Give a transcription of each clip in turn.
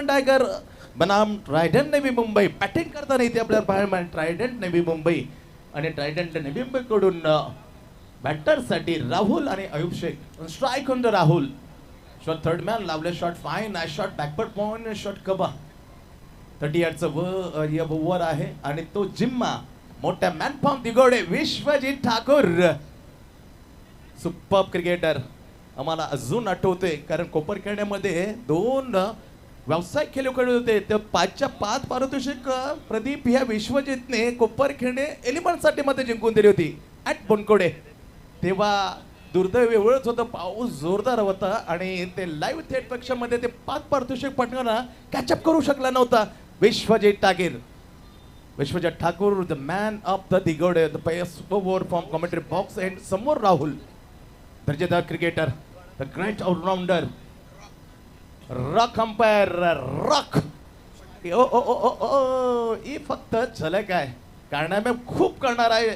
One tiger बनाम Trident navy Mumbai. Batting करताना इथे आपल्याला पाहायला ट्रायडंट नेव्ही मुंबई आणि ट्रायडंट नेव्ही मुंबई कडून बॅटरसाठी राहुल आणि Ayub Shaikh. Strike on the Rahul. Shot third man लावले shot fine. Nice shot backward point shot कबा. 30 यार्डचं ओव्हर आहे आणि तो जिम्मा मोठ्या man form Digode Vishwajit Thakur. Super cricketer आम्हाला अजून आठवते कारण कोपरखेड्यामध्ये 2 व्यावसायिक खेळाडू होते. ते 5च्या 5 पारितोषिक प्रदीप ह्या विश्वजितने कोपरखेडे एलिमेंटसाठी मध्ये जिंकून दिली होती ॲट बनकोडे. तेव्हा दुर्दैव एवढंच होतं पाऊस जोरदार होता आणि ते लाईव्ह थेट पक्षामध्ये ते 5 पारितोषिक पटकावून कॅचअप करू शकला नव्हता Vishwajit Thakur the man of the Digode. The best over from commentary box and समोर राहुल दर्जेदार cricketer the great allrounder rock umpire rock. Oh oh oh oh ही फक्त झलक आहे कारणामे खूप करणार आहे.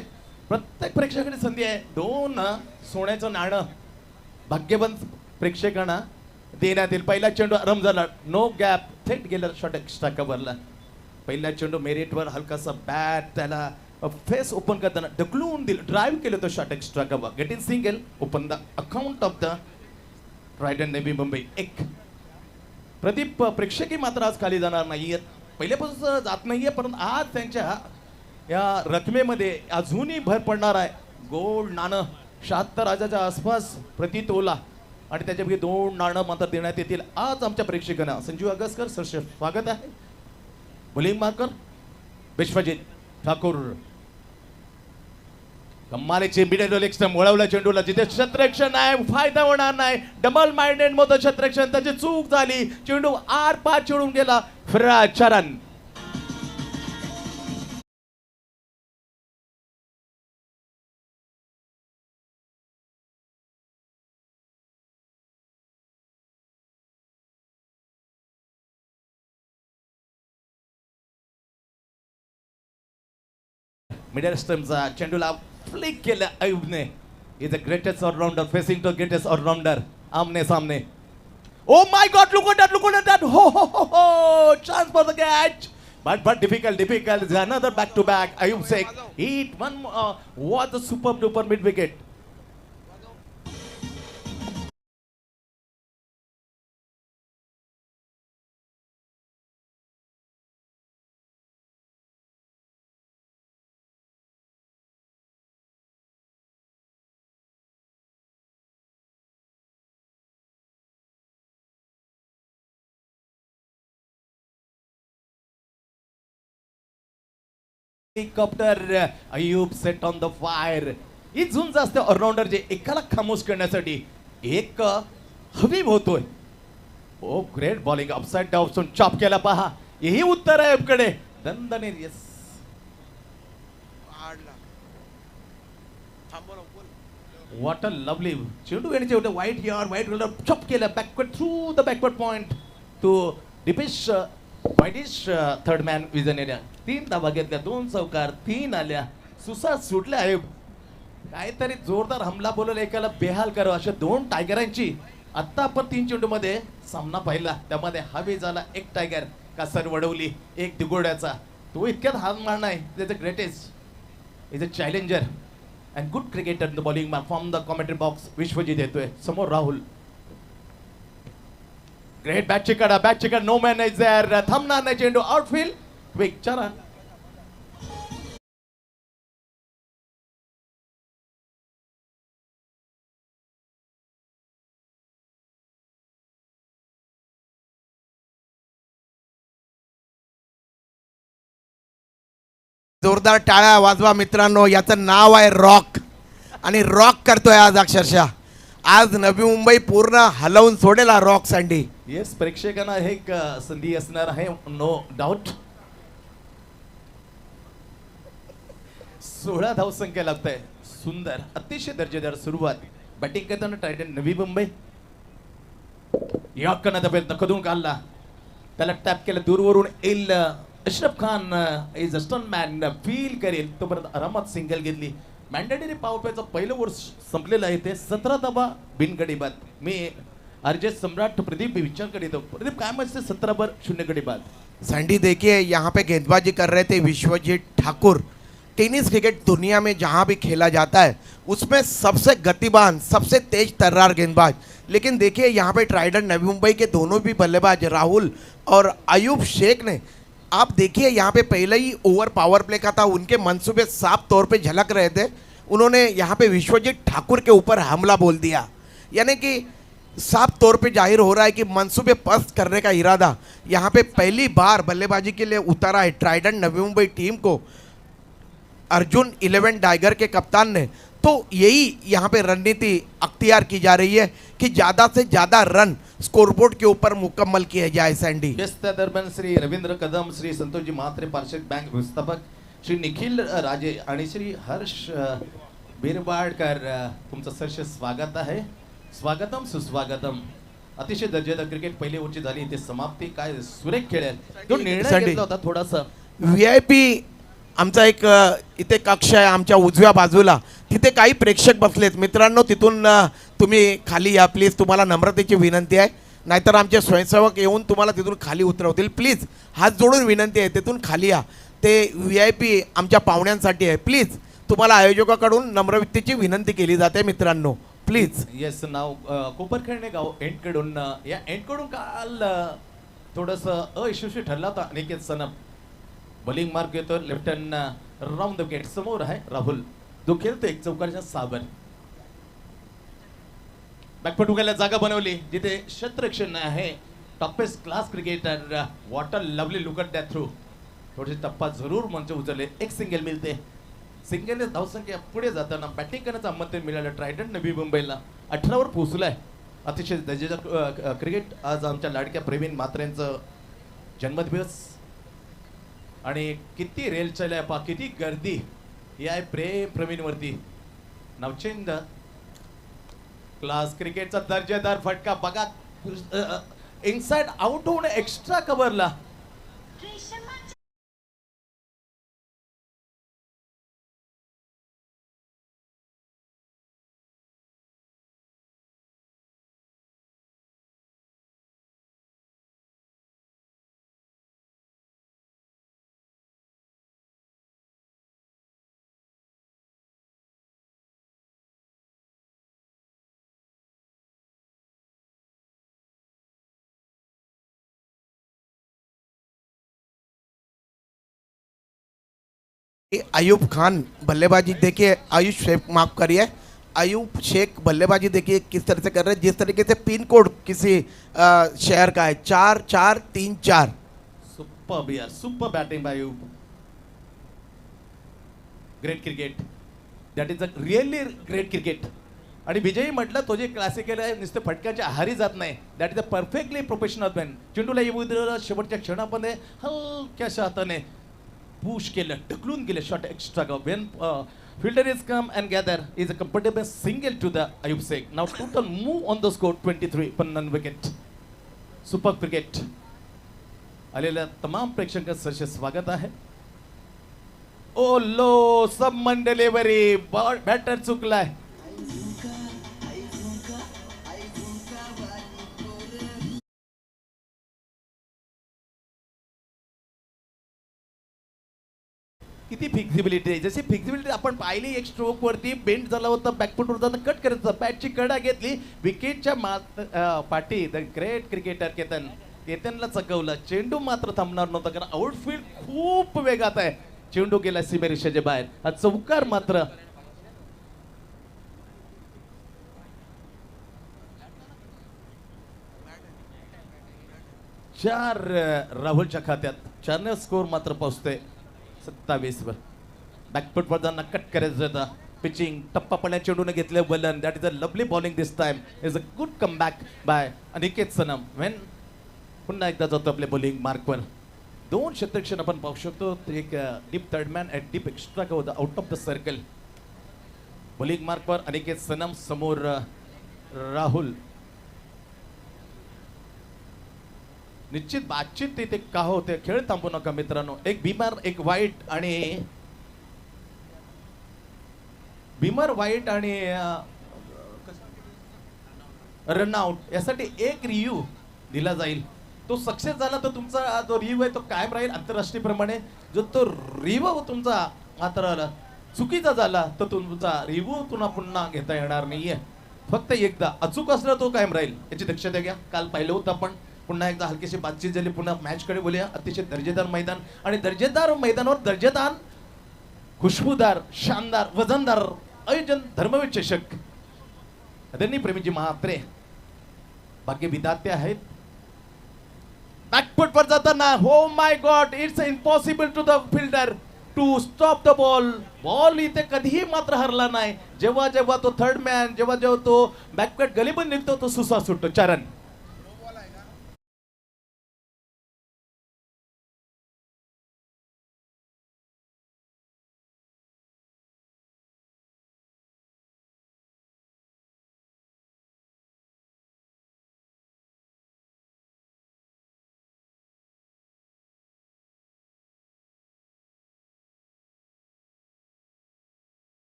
प्रत्येक प्रेक्षकाने संधी आहे. 2 सोन्याचं नाणं भाग्यवंत प्रेक्षकांना देण्यात येईल. पहिला चेंडू आरंभ झाला. नो गॅप थेट गेला शॉट एक्स्ट्रा कव्हरला. पहिला चेंडू मेरिटवर हलकासा बॅट त्याला फेस ओपन करताना ढकलून दिलं. ड्राईव्ह केलं तो shot extra cover. Getting single open the account of the Trident navy Mumbai. एक प्रदीप प्रेक्षकही मात्र आज खाली जाणार नाहीयेत. पहिल्यापासून जात नाहीये परंतु आज त्यांच्या या रकमेमध्ये अजूनही भर पडणार आहे. गोल्ड नाणं 76,000च्या आसपास प्रति तोला आणि त्याच्यापैकी 2 नाणं मात्र देण्यात येतील आज आमच्या प्रेक्षकांना. संजीव अगसकर सर स्वागत आहे. Bowling marker Vishwajit Thakur. कमालीची मिडल एक्स्ट्रम वळवला चेंडूला जिथे क्षेत्ररक्षण आहे फायदा होणार नाही. डबल माइंडेड मोठं क्षेत्ररक्षण त्याची चूक झाली. चेंडू आर पार चिडून गेला. चरण मिडल स्टम्पचा चेंडूला फ्लिक केलं अयुबने. Is the greatest allrounder facing to greatest allrounder आमने सामने. Oh my god look at that. हो chance for the catch but difficult. Another back to back. Ayub Sheikh hit one was a super duper mid wicket. Helicopter Ayub set on the fire. ही झुंज असते allrounder जे एकाला खामोश करण्यासाठी. एक हबीब होतोय. Oh great bowling upside down chop केला पहा. हेही उत्तर आहे अबकडे दणदणीत. येस व्हॉट अ लवली चेंडू येण्याचे होते. वाईट चॉप केला backward through the backward point to deepish wideish third man vision area. 3 धावा घेतल्या 2 चौकार 3 आल्या. सुसाट सुटल्या आहे. काहीतरी जोरदार हमला बोलवला एकाला बेहाल करो अशा 2 टायगरांची आत्ता आपण 3 चेंडू मध्ये सामना पाहिला. त्यामध्ये हवी झाला 1 टायगर कासर वडवली 1 दिगोड्याचा. तो इतक्यात हार मारणार आहे. त्याचं greatest is a challenger and good cricketer the bowling man from the commentary box. Vishwajit येतोय समोर राहुल. ग्रेट बॅट चिकड नो मॅन इज देअर. थांबणार नाही चेंडू आउटफील्ड क्विक चरण. जोरदार टाळ्या वाजवा मित्रांनो. याचं नाव आहे रॉक आणि रॉक करतोय आज अक्षरशः. आज नवी मुंबई पूर्ण हलवून सोडेल रॉक सँडी. येस प्रेक्षकांना हे एक संधी असणार आहे नो डाऊट. 16 धावसंख्या लागत आहे. सुंदर अतिशय दर्जेदार सुरुवात. बॅटिंग करताना टायटन नवी मुंबई यॉर्करनं दबेल नखदून काढला. त्याला टॅप केलं दूरवरून येईल. अशरफ खान इज अ स्टन मॅन फील करेल तोपर्यंत आरामात सिंगल घेतली. मॅन्डेटरी पॉवर प्लेचं पहिलं वर्ष संपलेलं आहे. ते 17 धावा बिनगडी बाद. मी आरजे सम्राट प्रदीप विचार कर येतो. प्रदीप काय मस्त 17-0 कडे बाद. सैंडी देखिए यहाँ पे गेंदबाजी कर रहे थे विश्वजीत ठाकुर। टेनिस क्रिकेट दुनिया में जहाँ भी खेला जाता है उसमें सबसे गतिमान सबसे तेज तर्रार गेंदबाज, लेकिन देखिए यहाँ पे ट्राइडेंट नवी मुंबई के दोनों भी बल्लेबाज राहुल और अयूब शेख ने, आप देखिए यहाँ पे पहले ही ओवर पावर प्ले का था, उनके मंसूबे साफ तौर पे झलक रहे थे। उन्होंने यहाँ पे विश्वजीत ठाकुर के ऊपर हमला बोल दिया, यानी कि साफ तौर पे जाहिर हो रहा है कि मंसूबे पस्त करने का इरादा यहाँ पे पहली बार बल्लेबाजी के लिए उतारा है ट्राइडेंट नवी मुंबई टीम को अर्जुन 11 टाइगर के कप्तान ने। तो यही यहाँ पे रणनीति अख्तियार की जा रही है कि ज़्यादा से ज़्यादा रन स्कोरबोर्ड के ऊपर मुकम्मल किए जाए सैंडी। यस, त्या दरम्यान श्री रवींद्र कदम, श्री संतोषजी म्हात्रे, पार्षद बँक व्यवस्थापक श्री निखिल राजे आणि श्री हर्ष बिरबाडकर, तुमचं सहर्ष स्वागत आहे. स्वागतम सुस्वागतम. अतिशय दर्जेदार क्रिकेट पहिली ओव्हरची झाली, इथे समाप्ती. काय सुरेख खेळ आहे. तो निर्णय संडी. घेतला होता थोडासा. VIP आमचा एक इथे कक्ष आहे आमच्या उजव्या बाजूला, तिथे काही प्रेक्षक बसलेत. मित्रांनो तिथून तुम्ही खाली या प्लीज, तुम्हाला नम्रतेची विनंती आहे, नाहीतर आमचे स्वयंसेवक येऊन तुम्हाला तिथून खाली उतरवतील. प्लीज हात जोडून विनंती आहे, तिथून खाली या. ते VIP आमच्या पाहुण्यांसाठी आहे. प्लीज तुम्हाला आयोजकाकडून नम्रतेची विनंती केली जाते मित्रांनो, प्लीज. येस, नाव कोपरखेळणे गाव एंडकडून, या एंडकडून काल थोडंसं अयशस्वी ठरला होता अनिकेत सनम. बॉलिंग मार्क येतो left hand round the wicket. समोर आहे राहुल, जो खेळतो एक चौकारच्या साबर. बॅकफुट उगायला जागा बनवली जिथे क्षेत्ररक्षण आहे. Toppest class cricketer, what a lovely look at that through. थोडेसे टप्पा जरूर मंच उचलले, एक सिंगल मिळते. सिंगलने धावसंख्या पुढे जाताना बॅटिंग करण्याचं आमंत्रण मिळालं ट्रायडंट नवी मुंबईला. 18 वर पोहोचलाय. अतिशय दर्जेदार क्रिकेट. आज आमच्या लाडक्या प्रवीण म्हात्रेंचं जन्मदिवस आणि किती रेल चालय पा, किती गर्दी या प्रेम प्रवीणवरती. नवचेंद क्लास क्रिकेटचा दर्जेदार फटका बघा, इनसाइड आउट होऊन एक्स्ट्रा कव्हरला. अयूब खान बल्लेबाजी देखिए, आयुष शेख माफ करिए, अयूब शेख बल्लेबाजी देखिए किस तरह से कर रहे हैं, जिस तरीके से पिन कोड किसी शहर का है 4434. सुपर यार, super batting by you. Great cricket, that is a really great cricket. आणि विजयी म्हटलं तो जे क्लासिकल आहे, नुसतं फटक्याच्या आहारी जात नाही. That is a perfectly professional man. चेंडूला येऊ दिलं, शेवटच्या क्षणामध्ये हलक्याशा हाताने पुश केलं, ढकलून गेले. Shot extra go. When fielder is come and gather is a comfortable single to the Ayub Shaikh. Now total move on the score 23 पण नन विकेट. Super cricket. आलेल्या तमाम प्रेक्षकांचं सहर्ष स्वागत आहे. ओ लो, सब मन डिलिव्हरी, बॅटर चुकलाय. किती फिक्सिबिलिटी आहे. जशी फिक्सिबिलिटी आपण पाहिली, एक स्ट्रोक वरती बेंड झाला होता, बॅकफुटवर जाताना कट करायचा, बॅटची कडा घेतली, विकेटच्या पाठी. द ग्रेट क्रिकेटर केतनला चकवलं. चेंडू मात्र थांबणार नव्हता, कारण आउटफील्ड खूप वेगात आहे. चेंडू गेला सीमेरेषेच्या बाहेर. हा चौकार मात्र चार राहुलच्या खात्यात. 4 स्कोर मात्र पोहोचतोय 27 वर. बॅकफुट वर जाताना कट करायचं होता. पिचिंग टप्पा पडल्या चेंडूने घेतले बलन. That is a lovely bowling this time. Is a good comeback by Aniket Sanam. वेन पुन्हा एकदा जातो आपल्या बॉलिंग मार्कवर. 2 क्षेत्ररक्षण आपण पाहू शकतो. एक deep third man at deep extra का होता out of the circle. Bowling मार्कवर अनिकेत सनम, समोर राहुल. निश्चित बातचीत तिथे का होते. खेळ थांबू नका मित्रांनो. एक बिमार, एक वाईट आणि बिमर वाईट आणि रनआउट यासाठी एक रिव्ह्यू दिला जाईल. तो सक्सेस झाला तर तुमचा जो रिव्ह्यू आहे तो कायम राहील आंतरराष्ट्रीय प्रमाणे. जो तो रिव्ह्यू तुमचा मात्र चुकीचा झाला तर तुमचा रिव्ह्यू पुन्हा घेता येणार नाहीये. फक्त एकदा अचूक असला तो कायम राहील याची दक्षता घ्या. काल पाहिलं होतं आपण. पुन्हा एकदा हलकीशी बातचीत झाली. पुन्हा मॅचकडे बोलूया. अतिशय दर्जेदार मैदान आणि दर्जेदार मैदानावर दर्जेदार खुशबूदार शानदार वजनदार आयोजन धर्मवीर चषक. आदरणीय प्रेमीजी महात्रे भाग्य विधाते आहेत. बॅकफुट वर जाताना oh my god it's impossible to the fielder to stop the ball. Ball इथे कधीही मात्र हरला नाही. जेव्हा जेव्हा तो थर्ड मॅन जेव्हा जेव्हा तो बॅकफुट गलीबन निघतो तो सुसा सुटतो. चरण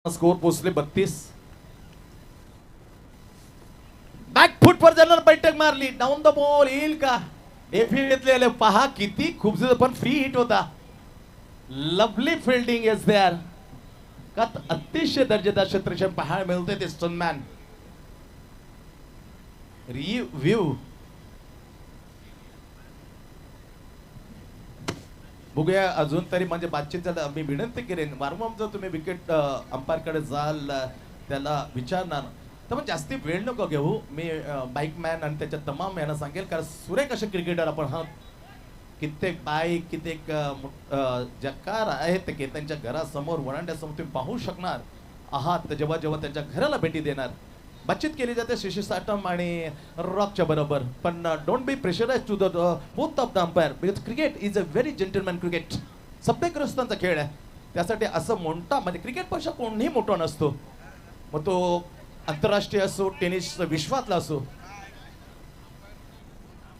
स्कोर पोहोचले 32. बॅक फुट वर जाणार बैठक मारली. डाऊन द बॉल येईल का. एफी घेतलेले पहा किती खूप पण फ्री हिट होता. Lovely fielding is there. का अतिशय दर्जेदार क्षेत्रक्षण पाहायला मिळते ते स्टनमॅन. रिव्ह्यू बघूया अजून तरी म्हणजे बातचीत मी विनंती करेन वारंवार जर तुम्ही विकेट अंपायर कडे जाल त्याला विचारणार तर मग जास्ती वेळ नको घेऊ. मी बाईकमॅन आणि त्याच्या तमाम यांना सांगेल कारण सुरेख असे क्रिकेटर आपण हा कित्येक बाईक कित्येक ज्या कार आहेत ते त्यांच्या घरासमोर वरांड्यासमोर तुम्ही पाहू शकणार आहात जेव्हा जेव्हा त्यांच्या घराला भेटी देणार. बातचीत केली जाते शिशिर साटम आणि रॉकच्या बरोबर. पण don't be pressurise to the both of the umpire because cricket is a very gentleman cricket. सभ्यग्रस्तांचा खेळ आहे. त्यासाठी असं मोठा म्हणजे क्रिकेट पेक्षा कोणीही मोठा नसतो. मग तो आंतरराष्ट्रीय असो टेनिस विश्वातला असो.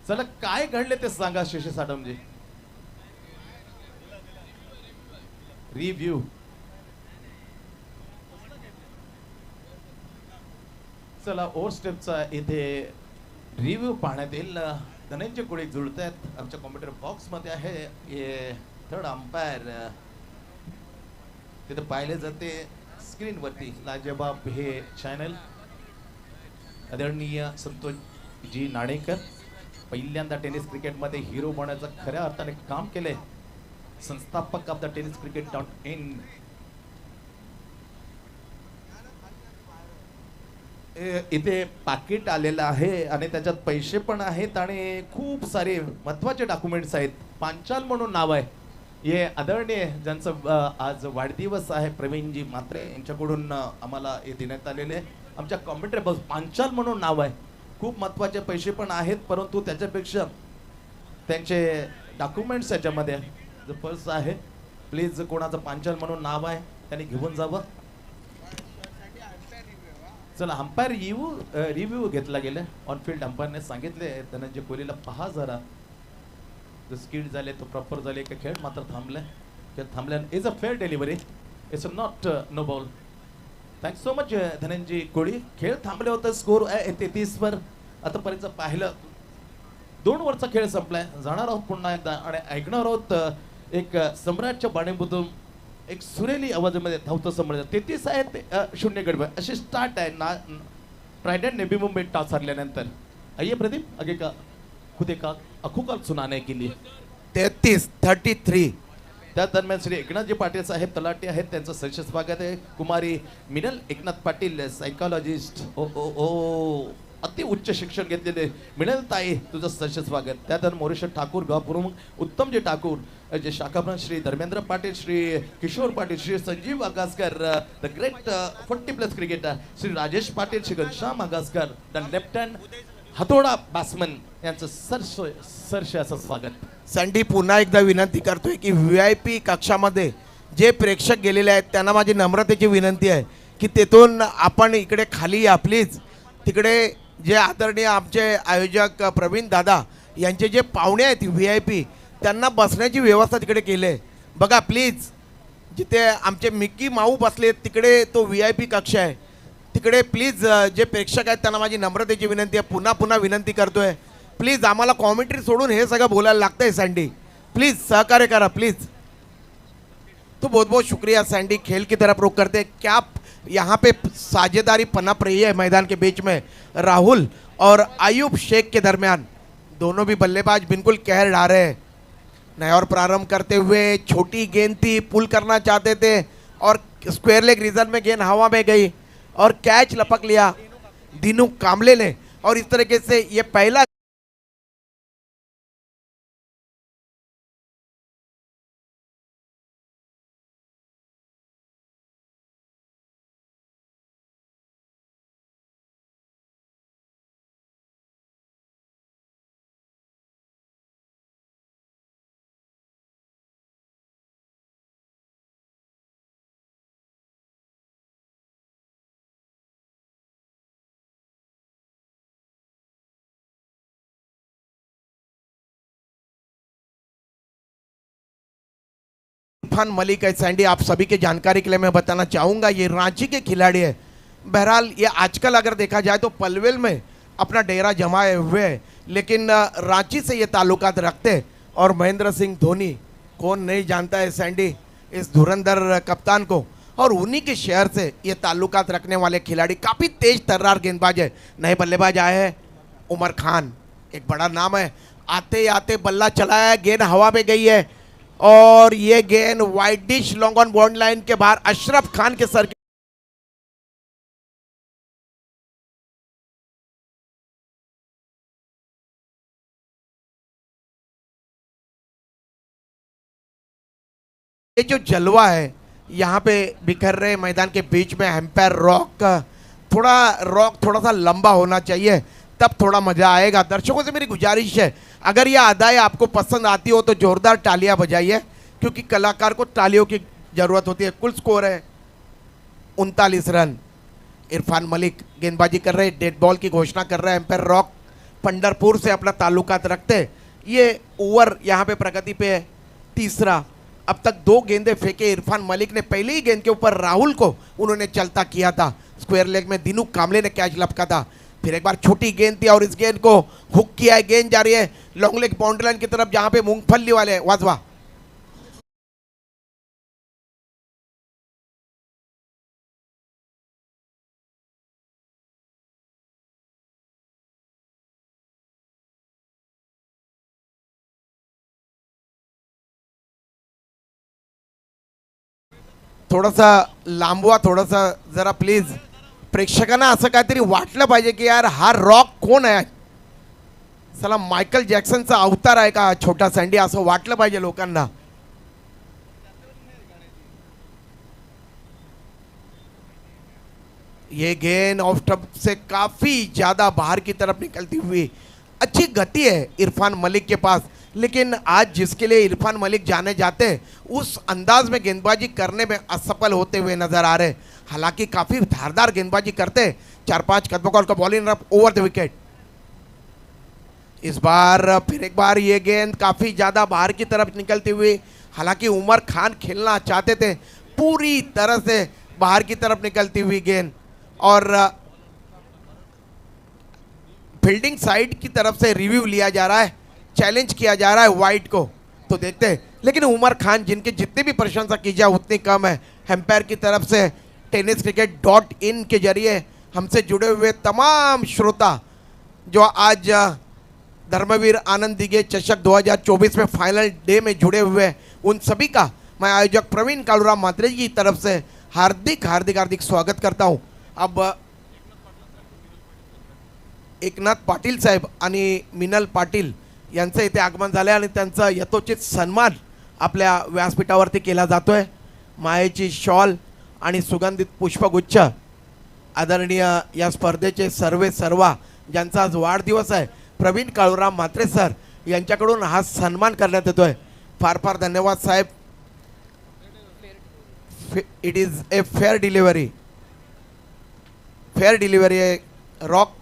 चला काय घडले ते सांगा शिशिर साटमजी. रिव्ह्यू चला ओव्हर स्टेपचा इथे रिव्ह्यू पाहण्यात येईल. धनंजय कोळी जुळत आहेत आमच्या कॉम्प्युटर बॉक्स मध्ये आहे. हे थर्ड अंपायर तिथे पाहिले जाते स्क्रीन वरती लाजवाब हे चॅनल. आदरणीय संतोष जी नाणेकर पहिल्यांदा टेनिस क्रिकेट मध्ये हिरो बनण्याचं खऱ्या अर्थाने काम केलंय. संस्थापक ऑफ द टेनिस cricket.in. इथे पाकिट आलेलं आहे आणि त्याच्यात पैसे पण आहेत आणि खूप सारे महत्वाचे डॉक्युमेंट्स आहेत. पांचाल म्हणून नाव आहे. हे आदरणीय ज्यांचं आज वाढदिवस आहे प्रवीणजी म्हात्रे यांच्याकडून आम्हाला हे देण्यात आलेले आमच्या कॉम्प्युटर बस पांचाल म्हणून नाव आहे. खूप महत्वाचे पैसे पण आहेत परंतु त्याच्यापेक्षा त्यांचे डॉक्युमेंट्स याच्यामध्ये जो पर्स आहे प्लीज कोणाचं पांचाल म्हणून नाव आहे त्यांनी घेऊन जावं. चला अंपायर रिव्ह्यू घेतला गेला. ऑनफिल्ड अंपायरने सांगितले धनंजय कोहलीला पहा जरा जो स्किड झाले तो प्रॉपर झाले का खेळ मात्र थांबलाय. खेळ थांबल्या is a fair delivery. It's not know ball. Thanks so much Dhananjay Kohli. खेळ थांबले होते. स्कोर आहे 33 वर. आतापर्यंत पाहिलं 2 ओव्हरचा खेळ संपलाय. जाणार आहोत पुन्हा एकदा आणि ऐकणार आहोत एक सम्राटच्या बाणीमधून एक सुरेली आवाजामध्ये धावतं समोर 33 आहेत 0 गडबड अशी स्टार्ट आहे ना. ट्रायडेंट नेव्ही मुंबई टॉस हरल्यानंतर. आइए प्रदीप आगे का खुदे का अखुकाल सुनाने के लिए 33. त्या दरम्यान श्री एकनाथजी पाटील साहेब तलाठी आहेत त्यांचं सहर्ष स्वागत आहे. कुमारी मिनल एकनाथ पाटील सायकोलॉजिस्ट ओ ओ ओ अति उच्च शिक्षण घेतलेले मिनल ताई तुझं सहर्ष स्वागत. त्यानंतर मोरेश्वर ठाकूर गावप्रमुख उत्तमजी ठाकूर जे शाखाप्रमुख Shri Dharmendra Patil Shri Kishor Patil Shri Sanjeev Agaskar the great 40+ cricketer Shri Rajesh Patil Shri Ghanshyam Agaskar the lieutenant हातोडा बॅट्समन यांचं सरसे असं स्वागत. संडी पुन्हा एकदा विनंती करतोय की VIP कक्षामध्ये जे प्रेक्षक गेलेले आहेत त्यांना माझी नम्रतेची विनंती आहे की तेथून आपण इकडे खाली या प्लीज. तिकडे जे आदरणीय आमचे आयोजक प्रवीण दादा यांचे जे पाहुणे आहेत VIP त्यांना बसण्याची व्यवस्था तिकडे केली आहे बघा प्लीज. जिथे आमचे मिक्की माऊ बसले तिकडे तो VIP कक्ष आहे तिकडे प्लीज जे प्रेक्षक आहेत त्यांना माझी नम्रतेची विनंती आहे, पुन्हा पुन्हा विनंती करतोय, प्लीज आम्हाला कॉमेंट्री सोडून हे सगळं बोलायला लागतंय सैंडी, प्लीज सहकार्य करा प्लीज। तो बहुत बहुत शुक्रिया सैंडी, खेल की तरफ रुख करते। क्या यहाँ पे साझेदारी पनप रही है मैदान के बीच में, राहुल और आयुब शेख के दरमियान, दोनों भी बल्लेबाज बिल्कुल कहर ढा रहे हैं। नया और प्रारंभ करते हुए छोटी गेंद थी, पुल करना चाहते थे और स्क्वायर लेग रीजन में गेंद हवा में गई और कैच लपक लिया दीनू कामले ने, और इस तरीके से ये पहला इरफान मलिक है सैंडी, आप सभी के जानकारी के लिए मैं बताना चाहूँगा ये रांची के खिलाड़ी है। बहरहाल ये आजकल अगर देखा जाए तो पलवेल में अपना डेरा जमाए हुए है, लेकिन रांची से ये ताल्लुकात रखते, और महेंद्र सिंह धोनी कौन नहीं जानता है सैंडी इस धुरंधर कप्तान को, और उन्हीं के शहर से ये ताल्लुकात रखने वाले खिलाड़ी, काफ़ी तेज तर्रार गेंदबाज है। नए बल्लेबाज आए हैं उमर खान, एक बड़ा नाम है, आते आते बल्ला चलाया, गेंद हवा में गई है और ये गेंद wideish long on boundary line के बाहर अशरफ खान के सर ये जो जलवा है यहाँ पे बिखर रहे मैदान के बीच में, एम्पायर रॉक थोड़ा सा लंबा होना चाहिए, तब थोड़ा मजा आएगा। दर्शकों से मेरी गुजारिश है, अगर यह अदाएं आपको पसंद आती हो तो जोरदार तालियां बजाइए, क्योंकि कलाकार को तालियों की जरूरत होती है। कुल स्कोर है 39 रन। इरफान मलिक गेंदबाजी कर रहे, डेड बॉल की घोषणा कर रहे हैं। एम्पायर रॉक पंडरपुर से अपना ताल्लुकात रखते। ये ओवर यहाँ पे प्रगति पे है, तीसरा। अब तक 2 गेंदें फेंके इरफान मलिक ने, पहली ही गेंद के ऊपर राहुल को उन्होंने चलता किया था, स्क्वायर लेग में दीनू कामले ने कैच लपका था। फिर एक बार छोटी गेंद थी और इस गेंद को हुक किया है, गेंद जा रही है लॉन्ग लेग बाउंड्री लाइन की तरफ, जहां पे मूंगफली वाले वाजवा थोडासा लांबवा, थोडासा जरा प्लीज। प्रेक्षकांना असं काहीतरी वाटलं पाहिजे की यार हा रॉक कोण आहे, चला मायकल जॅक्सनचा अवतार आहे का छोटा सँडी, असं वाटलं पाहिजे लोकांना। ये गेंद ऑफ स्टंप से काफी ज्यादा बाहर की तरफ निकलती हुई, अच्छी गति है इरफान मलिक के पास, लेकिन आज जिसके लिए इरफान मलिक जाने जाते हैं उस अंदाज में गेंदबाजी करने में असफल होते हुए नजर आ रहे। हालांकि काफी धारदार गेंदबाजी करते, 4-5 कदमों का bowling run over the wicket. इस बार फिर एक बार ये गेंद काफी ज्यादा बाहर की तरफ निकलती हुई, हालांकि उमर खान खेलना चाहते थे, पूरी तरह से बाहर की तरफ निकलती हुई गेंद, और फील्डिंग साइड की तरफ से रिव्यू लिया जा रहा है, चैलेंज किया जा रहा है वाइट को, तो देखते हैं। लेकिन उमर खान जिनकी जितनी भी प्रशंसा की जाए उतनी कम है। एम्पायर की तरफ से tenniscricket.in के जरिए हमसे जुड़े हुए तमाम श्रोता जो आज धर्मवीर आनंद दिगे चषक 2024 में फाइनल डे में जुड़े हुए हैं, उन सभी का मैं आयोजक प्रवीण कालूराम मात्रे जी की तरफ से हार्दिक हार्दिक हार्दिक स्वागत करता हूं। अब एकनाथ पाटील साहेब आणि मिनल पाटील यांचं इथे आगमन झालं आणि त्यांचा यथोचित सन्मान आपल्या व्यासपीठावरती केला जातोय। मायेची शॉल आणि सुगंधित पुष्पगुच्छ आदरणीय या स्पर्धेचे सर्वा ज्यांचा आज वाढदिवस आहे प्रवीण काळूराम म्हात्रे सर यांच्याकडून हा सन्मान करण्यात येतोय। फार फार धन्यवाद साहेब। It is a fair delivery rock.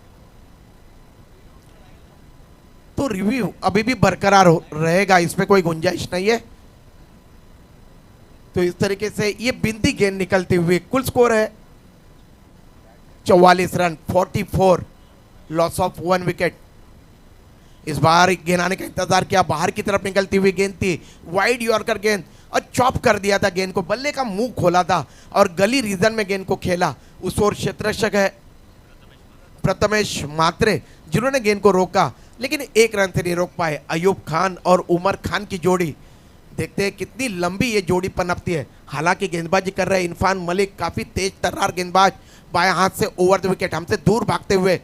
तो रिव्यू अभी भी बरकरार रहेगा, इसमें कोई गुंजाइश नहीं है। तो इस तरीके से ये बिंदी गेंद निकलती हुई, कुल स्कोर है 44 रन, 44, लॉस ऑफ 1 विकेट। इस बार गेंद आने का इंतजार किया, बाहर की तरफ निकलती हुई गेंद थी, वाइड यॉर्कर गेंद और चॉप कर दिया था गेंद को, बल्ले का मुंह खोला था और गली रीजन में गेंद को खेला। उस ओर क्षेत्ररक्षक है प्रथमेश मात्रे, जिन्होंने गेंद को रोका लेकिन 1 रन से नहीं रोक पाए। अयूब खान और उमर खान की जोड़ी, देखते हैं कितनी लंबी ये जोड़ी पनपती है। हालांकि गेंदबाजी कर रहे इरफान मलिक, काफी तेज तर्रार गेंदबाज, बाएं हाथ से ओवर द विकेट, हमसे दूर भागते हुए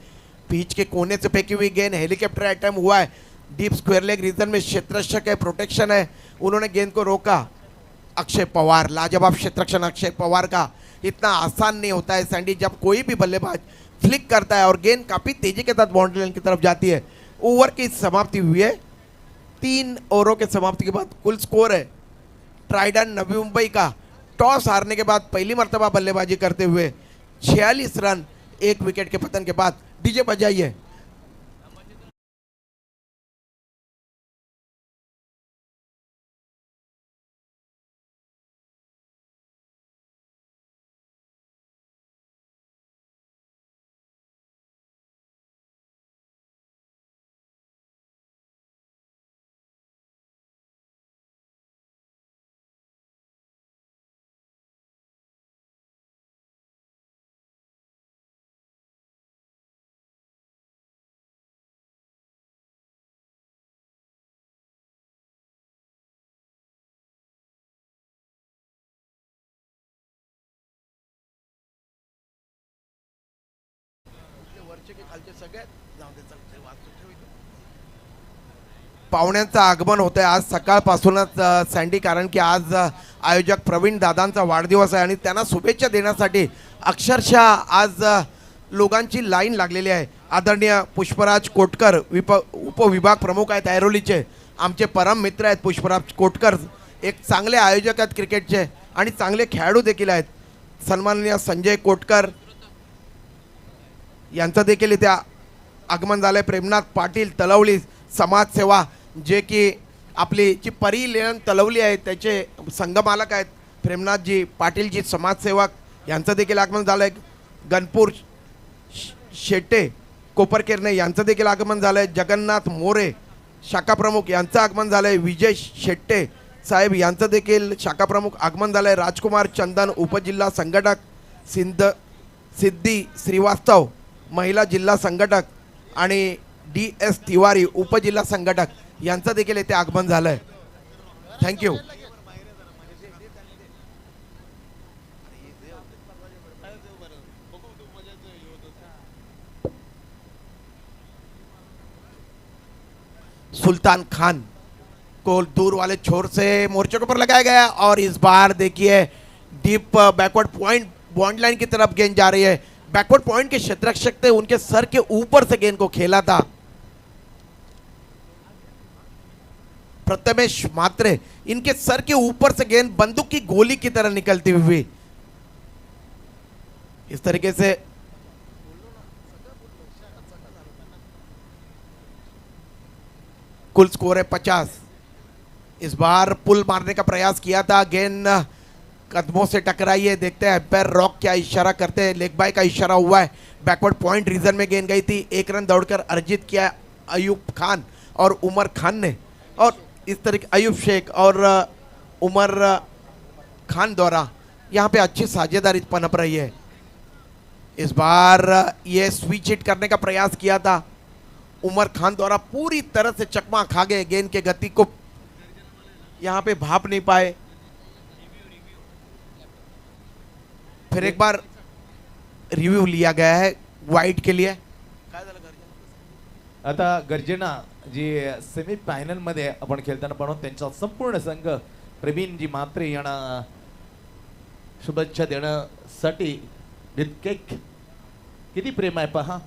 पिच के कोने से फेंकी हुई गेंद, हेलीकॉप्टर अटैम्प हुआ है डीप स्क्वायर लेग रीजन में। क्षेत्ररक्षक है, प्रोटेक्शन है, उन्होंने गेंद को रोका। अक्षय पवार, लाजवाब क्षेत्ररक्षण अक्षय पवार का, इतना आसान नहीं होता है सैंडी जब कोई भी बल्लेबाज फ्लिक करता है और गेंद काफी तेजी के साथ बाउंड्री लाइन की तरफ जाती है। ओवर की समाप्ति हुई है, 3 ओवरों के समाप्ति के बाद कुल स्कोर है ट्राइडेंट नवी मुंबई का टॉस हारने के बाद पहली मर्तबा बल्लेबाजी करते हुए 46 रन 1 विकेट के पतन के बाद। डीजे बजाइए। पाहुण्यांचं आगमन होतं आहे आज सकाळपासूनच सँडी, कारण की आज आयोजक प्रवीण दादांचा वाढदिवस आहे आणि त्यांना शुभेच्छा देण्यासाठी अक्षरशः आज लोकांची लाईन लागलेली आहे। आदरणीय पुष्पराज कोटकर उपविभाग प्रमुख आहेत ऐरोलीचे, आमचे परम मित्र आहेत पुष्पराज कोटकर, एक चांगले आयोजक आहेत क्रिकेटचे आणि चांगले खेळाडू देखील आहेत। सन्माननीय संजय कोटकर यांचं देखील इथे आगमन झालंय। प्रेमनाथ पाटील तलवली समाजसेवा, जे की आपली जी परी लेन तलवली आहे त्याचे संघमालक आहेत प्रेमनाथजी पाटीलजी समाजसेवक, यांचं देखील आगमन झालंय। गणपूर शेट्टे कोपरकेरने यांचं देखील आगमन झालंय। जगन्नाथ मोरे शाखा प्रमुख यांचं आगमन झालंय। विजय शेट्टे साहेब यांचं देखील शाखा प्रमुख आगमन झालंय। राजकुमार चंदन उपजिल्हा संघटक, सिद्धी श्रीवास्तव महिला जिल्हा संघटक आणि DS तिवारी उपजिल्हा संघटक यांचं देखील येथे आगमन झालंय। थँक्यू। सुल्तान खान को दूर वाले छोर से मोर्चे के ऊपर लगाया गया और इस बार देखिए deep backward point bond line की तरफ गेंद जा रही है। बैकवर्ड पॉइंट के क्षेत्ररक्षक थे, उनके सर के ऊपर से गेंद को खेला था प्रथमेश मात्रे, इनके सर के ऊपर से गेंद बंदूक की गोली की तरह निकलती हुई। इस तरीके से कुल स्कोर है 50। इस बार पुल मारने का प्रयास किया था, गेंद कदमों से टकराई है। देखते हैं एम्पायर रॉक क्या इशारा करते हैं, लेग बाय का इशारा हुआ है। बैकवर्ड पॉइंट रीजन में गेंद गई थी, 1 रन दौड़कर अर्जित किया अयूब खान और उमर खान ने, और इस तरीके अयूब शेख और उमर खान द्वारा यहाँ पे अच्छी साझेदारी पनप रही है। इस बार ये स्विच हिट करने का प्रयास किया था, उमर खान द्वारा पूरी तरह से चकमा खा गए, गेंद के गति को यहाँ पे भाप नहीं पाए। फिर एक बार रिव्यू लिया गया है वाइड के लिए। आता गर्जना जी सेमी फायनल मध्ये आपण खेळताना पाहतो त्यांचा संपूर्ण संघ प्रवीणजी मात्रे यांना शुभेच्छा देण्यासाठी केक किती प्रेम आहे पहा।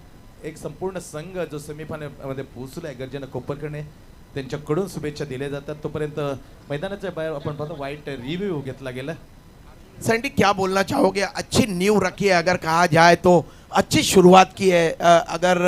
एक संपूर्ण संघ जो सेमीफायनल मध्ये पोहोचलाय गर्जना कोपरकरने, त्यांच्याकडून शुभेच्छा दिल्या जातात। तोपर्यंत मैदानाच्या बाहेर आपण पाहतो वाईट रिव्यू घेतला गेला। सैंडी क्या बोलना चाहोगे? अच्छी नींव रखी है अगर कहा जाए तो, अच्छी शुरुआत की है अगर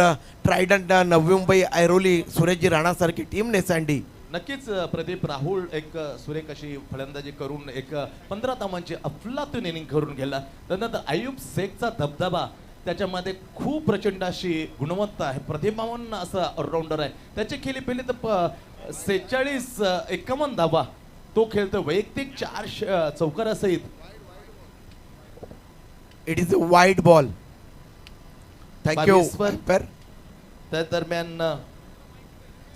ट्राइडेंट नवी मुंबई ऐरोली सुरेश जी राणा सर की टीम ने सैंडी। नक्कीच प्रदीप राहुल एक सुरेख अशी फलंदाजी करून एक 15 धावांची अफलातून इनिंग करून गेला। त्यानंतर अयूब शेखचा धबधबा त्याच्यामध्ये खूप प्रचंड अशी गुणवत्ता आहे, प्रतिभावान असा ऑलराऊंडर आहे. त्याचे खेळी पहिले तर 46-51 धावा तो खेळतो, वैयक्तिक 4 चौकारासहित. It is a wide ball. Thank you. 22 वर. त्या दरम्यान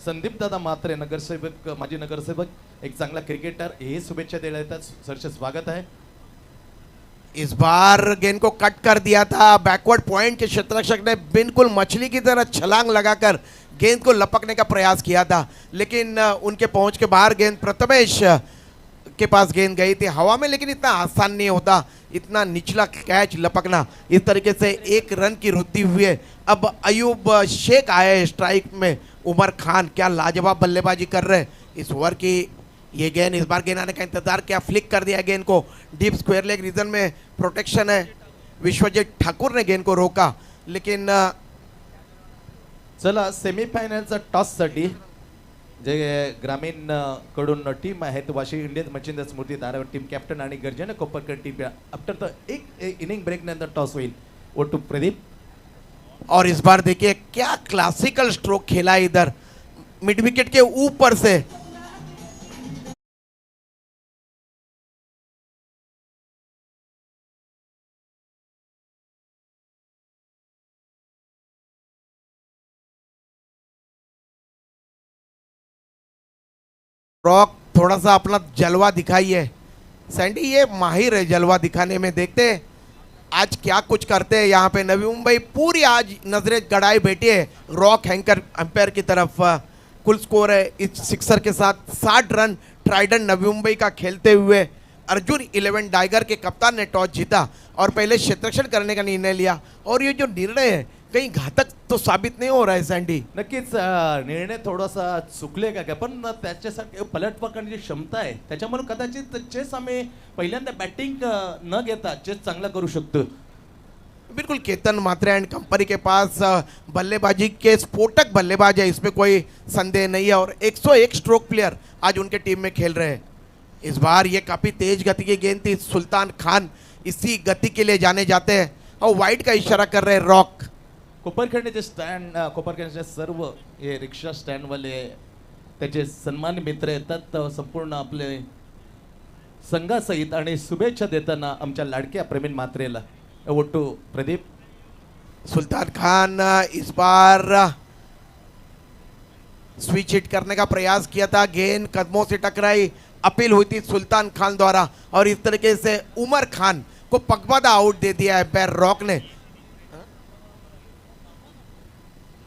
संदीप दादा मात्रे नगरसेवक, माजी नगरसेवक, एक चांगला क्रिकेटर, हे शुभेच्छा देण्यात येतात. सरचे स्वागत आहे. इस बार गेंद को कट कर दिया था. बैकवर्ड पॉइंट के क्षेत्ररक्षक ने बिल्कुल मछली की तरह छलांग लगाकर गेंद को लपकने का प्रयास किया था, लेकिन उनके पहुंच के बाहर गेंद प्रथमेश के पास गेंद गई थी हवा में, लेकिन इतना आसान नहीं होता इतना निचला कैच लपकना. इस तरीके से 1 रन की वृद्धि हुई है. अब अयूब शेख आए हैं स्ट्राइक में. उमर खान क्या लाजवाब बल्लेबाजी कर रहे हैं इस ओवर की. ये गेंद, इस बार गेंद आने का इंतजार किया, फ्लिक कर दिया गेंद को. डीप स्क्वायर लेग रीजन में प्रोटेक्शन है. विश्वजीत ठाकुर ने गेंद को रोका, लेकिन चला सेमीफायनलचा टॉससाठी जे ग्रामीण कडून टीम आहेत, Vashi Indian Machhindra Smriti Dharavi team captain आणि Garjana Koparkar team, after the एक इनिंग ब्रेक नंतर टॉस होईल. Over to Pradeep. और इस बार देखिए क्या क्लासिकल स्ट्रोक खेला है इधर मिड विकेट के ऊपर से. रॉक थोड़ा सा अपना जलवा दिखाइए. सैंडी ये माहिर है जलवा दिखाने में. देखते हैं आज क्या कुछ करते हैं यहाँ पे. नवी मुंबई पूरी आज नजरें गड़ाई बैठी है रॉक हैंकर अंपायर की तरफ. कुल स्कोर है इस सिक्सर के साथ 60 रन. ट्राइडेंट नवी मुंबई का खेलते हुए अर्जुन 11 टाइगर के कप्तान ने टॉस जीता और पहले क्षेत्ररक्षण करने का निर्णय लिया. और ये जो निर्णय है कहीं घातक तो साबित नहीं हो रहा है सैंडी. नक्कीच निर्णय थोडासा चुकले का, पण त्याच्यासाठी पलट पकडण्याची क्षमता आहे, त्याच्यामुळे कदाचित चेस आम्ही पहिल्यांदा बॅटिंग न घेता चेस चांगला करू शकतो. बिल्कुल केतन मात्रे एंड कंपनी के पास बल्लेबाजी के स्फोटक बल्लेबाज है, इसमें कोई संदेह नहीं है. और 101 स्ट्रोक प्लेयर आज उनके टीम में खेल रहे हैं. इस बार ये काफ़ी तेज गति की गेंद थी. सुल्तान खान इसी गति के लिए जाने जाते हैं और वाइड का इशारा कर रहे हैं रॉक. कोपरखंडचे स्टँड, कोपरखंडचे सर्व हे रिक्षा स्टँडवाले त्याचे सन्मान मित्र येतात संपूर्ण आपले संघासहित आणि शुभेच्छा देताना आमच्या लाडक्या प्रवीण मात्रेला. ओटू प्रदीप. सुल्तान खान इस बार स्विच हिट करने का प्रयास किया था. गेंद कदमों से टकराई. अपील हुई थी सुल्तान खान द्वारा और इस तरीके से उमर खान को पकवादा आउट दे दिया है पैर रॉक ने.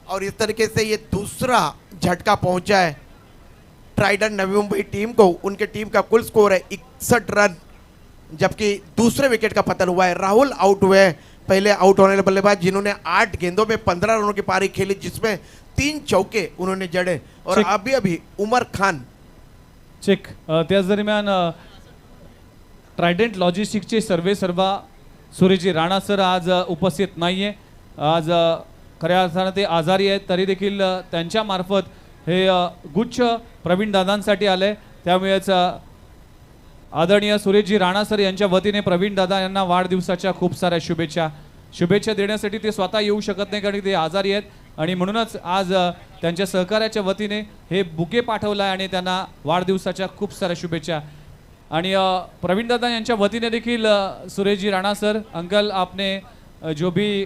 और इस तरीके से ये दूसरा झटका पहुंचा है ट्राइडेंट नवी मुंबई टीम को. उनके टीम का कुल स्कोर है 61 रन, जबकि दूसरे विकेट का पतन हुआ है. राहुल आउट हुए, पहले आउट होने वाले बल्लेबाज जिन्होंने 8 गेंदों में 15 रनों की पारी खेली, जिसमें 3 चौके उन्होंने जड़े. और अभी अभी उमर खान चेक. त्याच दरम्यान ट्रायडेंट लॉजिस्टिक्सचे सर्वेसर्वा सुरेजी राणा सर आज उपस्थित नाहीये. आज खऱ्या अर्थानं ते आजारी आहेत, तरी देखील त्यांच्या मार्फत हे गुच्छ प्रवीण दादांसाठी आले. त्यामुळेच आदरणीय सुरेशजी राणा सर यांच्या वतीने प्रवीण दादा यांना वाढदिवसाच्या खूप साऱ्या शुभेच्छा देण्यासाठी ते स्वतः येऊ शकत नाही कारण ते आजारी आहेत आणि म्हणूनच आज त्यांच्या सहकार्याच्या वतीने हे बुके पाठवला आणि त्यांना वाढदिवसाच्या खूप साऱ्या शुभेच्छा. आणि प्रवीण दादा यांच्या वतीने देखील सुरेशजी राणा सर, अंकल आपने जो भी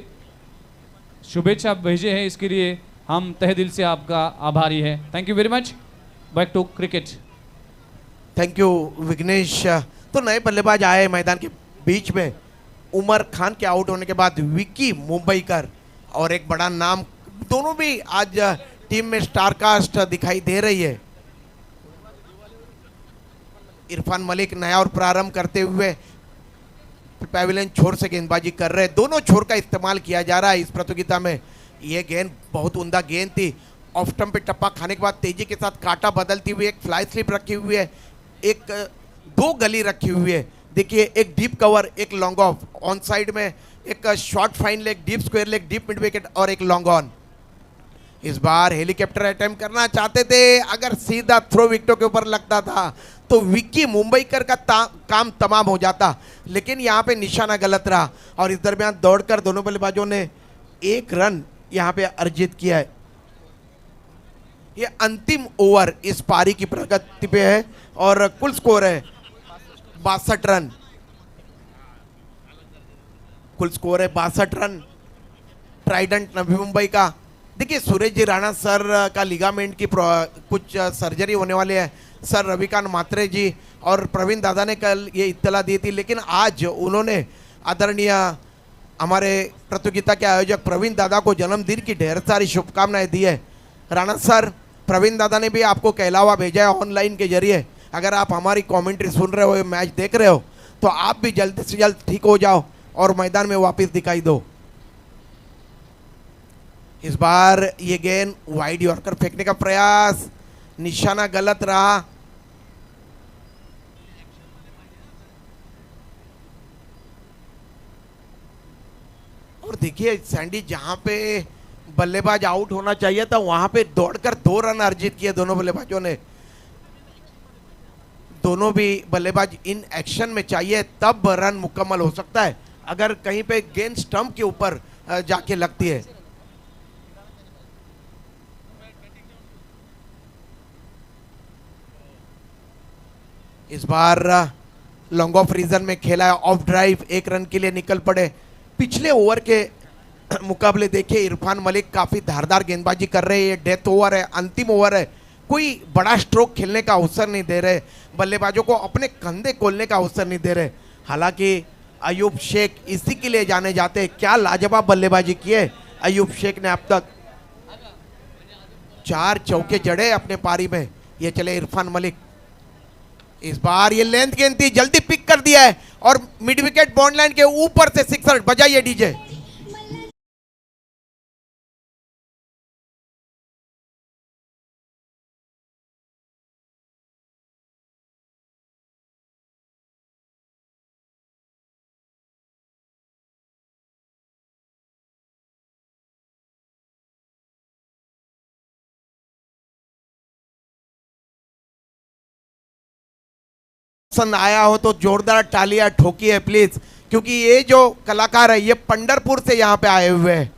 शुभेच्छा भेजे हैं इसके लिए हम तहे दिल से आपका आभारी है. Thank you very much. Back to cricket. Thank you Vighnesh. तो नए बल्लेबाज आए मैदान के बीच में. उमर खान के आउट होने के बाद विकी मुंबईकर और एक बड़ा नाम, दोनों भी आज टीम में स्टारकास्ट दिखाई दे रही है. इरफान मलिक नया और प्रारंभ करते हुए पैविलियन छोर से गेंदबाजी कर रहे हैं. दोनों छोर का इस्तेमाल किया जा रहा है इस प्रतियोगिता में. ये गेंद बहुत उम्दा गेंद थी. ऑफ स्टंप पे टप्पा खाने के बाद तेजी के साथ काटा बदलती हुई एक फ्लाई स्लिप रखी हुई है, एक 2 गली रखी हुई है. देखिए एक डीप कवर, एक लॉन्ग ऑफ, ऑन साइड में एक short fine leg, deep square leg, deep mid wicket और एक long on. Is bar helicopter attempt करना चाहते थे. अगर सीधा थ्रो विकेटों के ऊपर लगता था तो विक्की मुंबईकर का काम तमाम हो जाता, लेकिन यहाँ पे निशाना गलत रहा और इस दरमियान दौड़कर दोनों बल्लेबाजों ने 1 रन यहाँ पे अर्जित किया है। ये अंतिम ओवर इस पारी की प्रगति पे है और कुल स्कोर है 62 रन। कुल स्कोर है 62 रन। ट्राइडेंट नवी मुंबई का, देखिए सूरज जी राणा सर का लिगामेंट की कुछ सर्जरी होने वाले है। सर रविकांत मात्रे जी और प्रवीण दादा ने कल ये इत्तला दी थी, लेकिन आज उन्होंने आदरणीय हमारे प्रतियोगिता के आयोजक प्रवीण दादा को जन्मदिन की ढेर सारी शुभकामनाएं दी है। राणा सर, प्रवीण दादा ने भी आपको कहलावा भेजा है ऑनलाइन के जरिए। अगर आप हमारी कमेंट्री सुन रहे हो, मैच देख रहे हो, तो आप भी जल्द से जल्द ठीक हो जाओ और मैदान में वापस दिखाई दो। इस बार ये गेंद वाइड यॉर्कर फेंकने का प्रयास, निशाना गलत रहा। और देखिए सैंडी, जहां पे बल्लेबाज आउट होना चाहिए था वहां पे दौड़कर 2 रन अर्जित किए दोनों बल्लेबाजों ने। दोनों भी बल्लेबाज इन एक्शन में चाहिए तब रन मुकम्मल हो सकता है, अगर कहीं पे गेंद स्टंप के ऊपर जाके लगती है। इस बार लॉन्ग ऑफ रीजन में खेला है, ऑफ ड्राइव, 1 रन के लिए निकल पड़े। पिछले ओवर के मुकाबले देखिए इरफान मलिक काफी धारदार गेंदबाजी कर रहे हैं। ये डेथ ओवर है, अंतिम ओवर है, कोई बड़ा स्ट्रोक खेलने का अवसर नहीं दे रहे, बल्लेबाजों को अपने कंधे खोलने का अवसर नहीं दे रहे। हालांकि अयूब शेख इसी के लिए जाने जाते हैं। क्या लाजवाब बल्लेबाजी की है अयूब शेख ने, अब तक 4 चौके जड़े अपने पारी में। ये चले इरफान मलिक, इस बार ये लेंथ गेंद थी, जल्दी पिक कर दिया है और मिड विकेट बॉन्ड लाइन के ऊपर से सिक्सर। बजाइए डीजे। पसंद आया हो तो जोरदार तालियां ठोकी है प्लीज, क्योंकि ये जो कलाकार है ये पंढरपुर से यहाँ पे आए हुए हैं।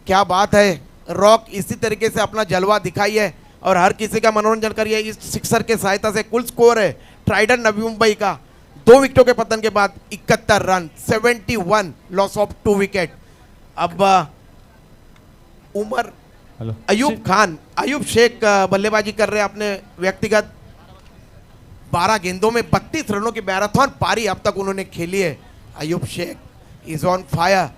क्या बात है, रॉक इसी तरीके से अपना जलवा दिखाई है और हर किसी का मनोरंजन करिए इस सिक्सर के सहायता से। कुल स्कोर है ट्राइडेंट नवी मुंबई का 2 विकेटों के पतन के बाद 71 रन, 71, लॉस ऑफ 2 विकेट। अब उमर अयूब खान, अयूब शेख बल्लेबाजी कर रहे हैं अपने व्यक्तिगत 12 गेंदों में 32 रनों की मैराथन पारी अब तक उन्होंने खेली है। Ayub Shaikh is on fire.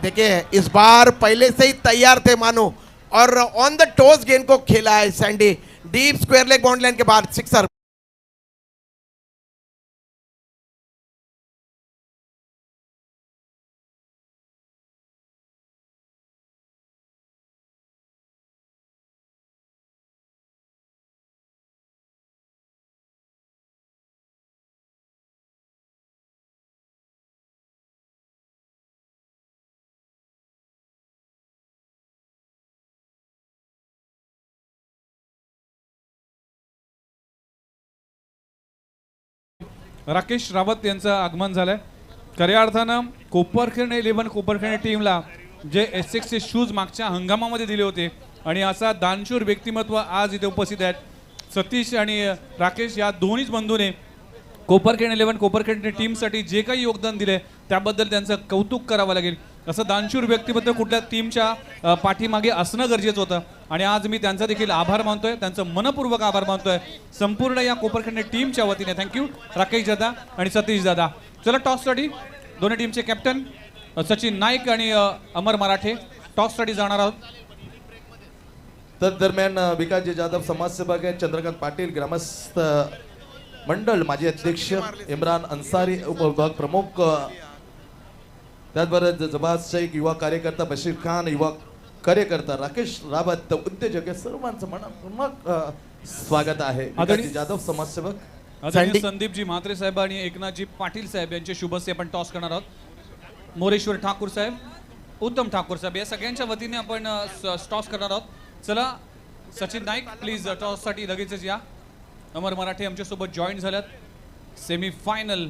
देखिए इस बार पहले से ही तैयार थे मानो और ऑन द टोस गेंद को खेला है Sandy, deep square leg boundary line के बाद सिक्सर। राकेश रावत यांचं आगमन झालंय। खऱ्या अर्थानं कोपरखैरणे 11 कोपरखैरणे टीमला जे एसएक्स चे शूज मागच्या हंगामामध्ये दिले होते आणि असा दानशूर व्यक्तिमत्व आज इथे उपस्थित आहेत। सतीश आणि राकेश या दोन्हीच बंधूने कोपरखैरणे 11 कोपरखैरणे टीमसाठी जे काही योगदान दिले त्याबद्दल त्यांचं कौतुक करावं लागेल। असं दानशूर व्यक्तिमत्व कुठल्या टीमच्या पाठीमागे असणं गरजेचं होतं आणि आज मी त्यांचा देखील आभार मानतोय, त्यांचं मनपूर्वक आभार मानतोय संपूर्ण या कोपरखैरणे टीमच्या वतीने। थँक्यू राकेश दादा आणि सतीश दादा। चला टॉससाठी दोन्ही टीमचे कॅप्टन सचिन नाईक आणि अमर मराठे टॉससाठी जाणार आहोत। तर दरम्यान विकासजी जाधव समाजसेवक आहेत, चंद्रकांत पाटील ग्रामस्थ मंडळ माजी अध्यक्ष, इम्रान अन्सारी उपविभाग प्रमुख, त्याचबरोबर जबाज शेख युवा कार्यकर्ता, बशीर खान युवा कार्यकर्ता, राकेश रावत उद्योजक, या सर्वांचं मनपूर्वक स्वागत आहे। विकासजी जाधव समाजसेवक, आदरणीय संदीपजी म्हात्रे साहेब आणि एकनाथजी पाटील साहेब यांचे शुभ हस्ते आपण टॉस करणार आहोत। मोरेश्वर ठाकूर साहेब, उत्तम ठाकूर साहेब या सगळ्यांच्या वतीने आपण टॉस करणार आहोत। चला सचिन नाईक प्लीज टॉससाठी लगेचच या। अमर मराठे आमच्यासोबत जॉईन झाल्यात। सेमी फायनल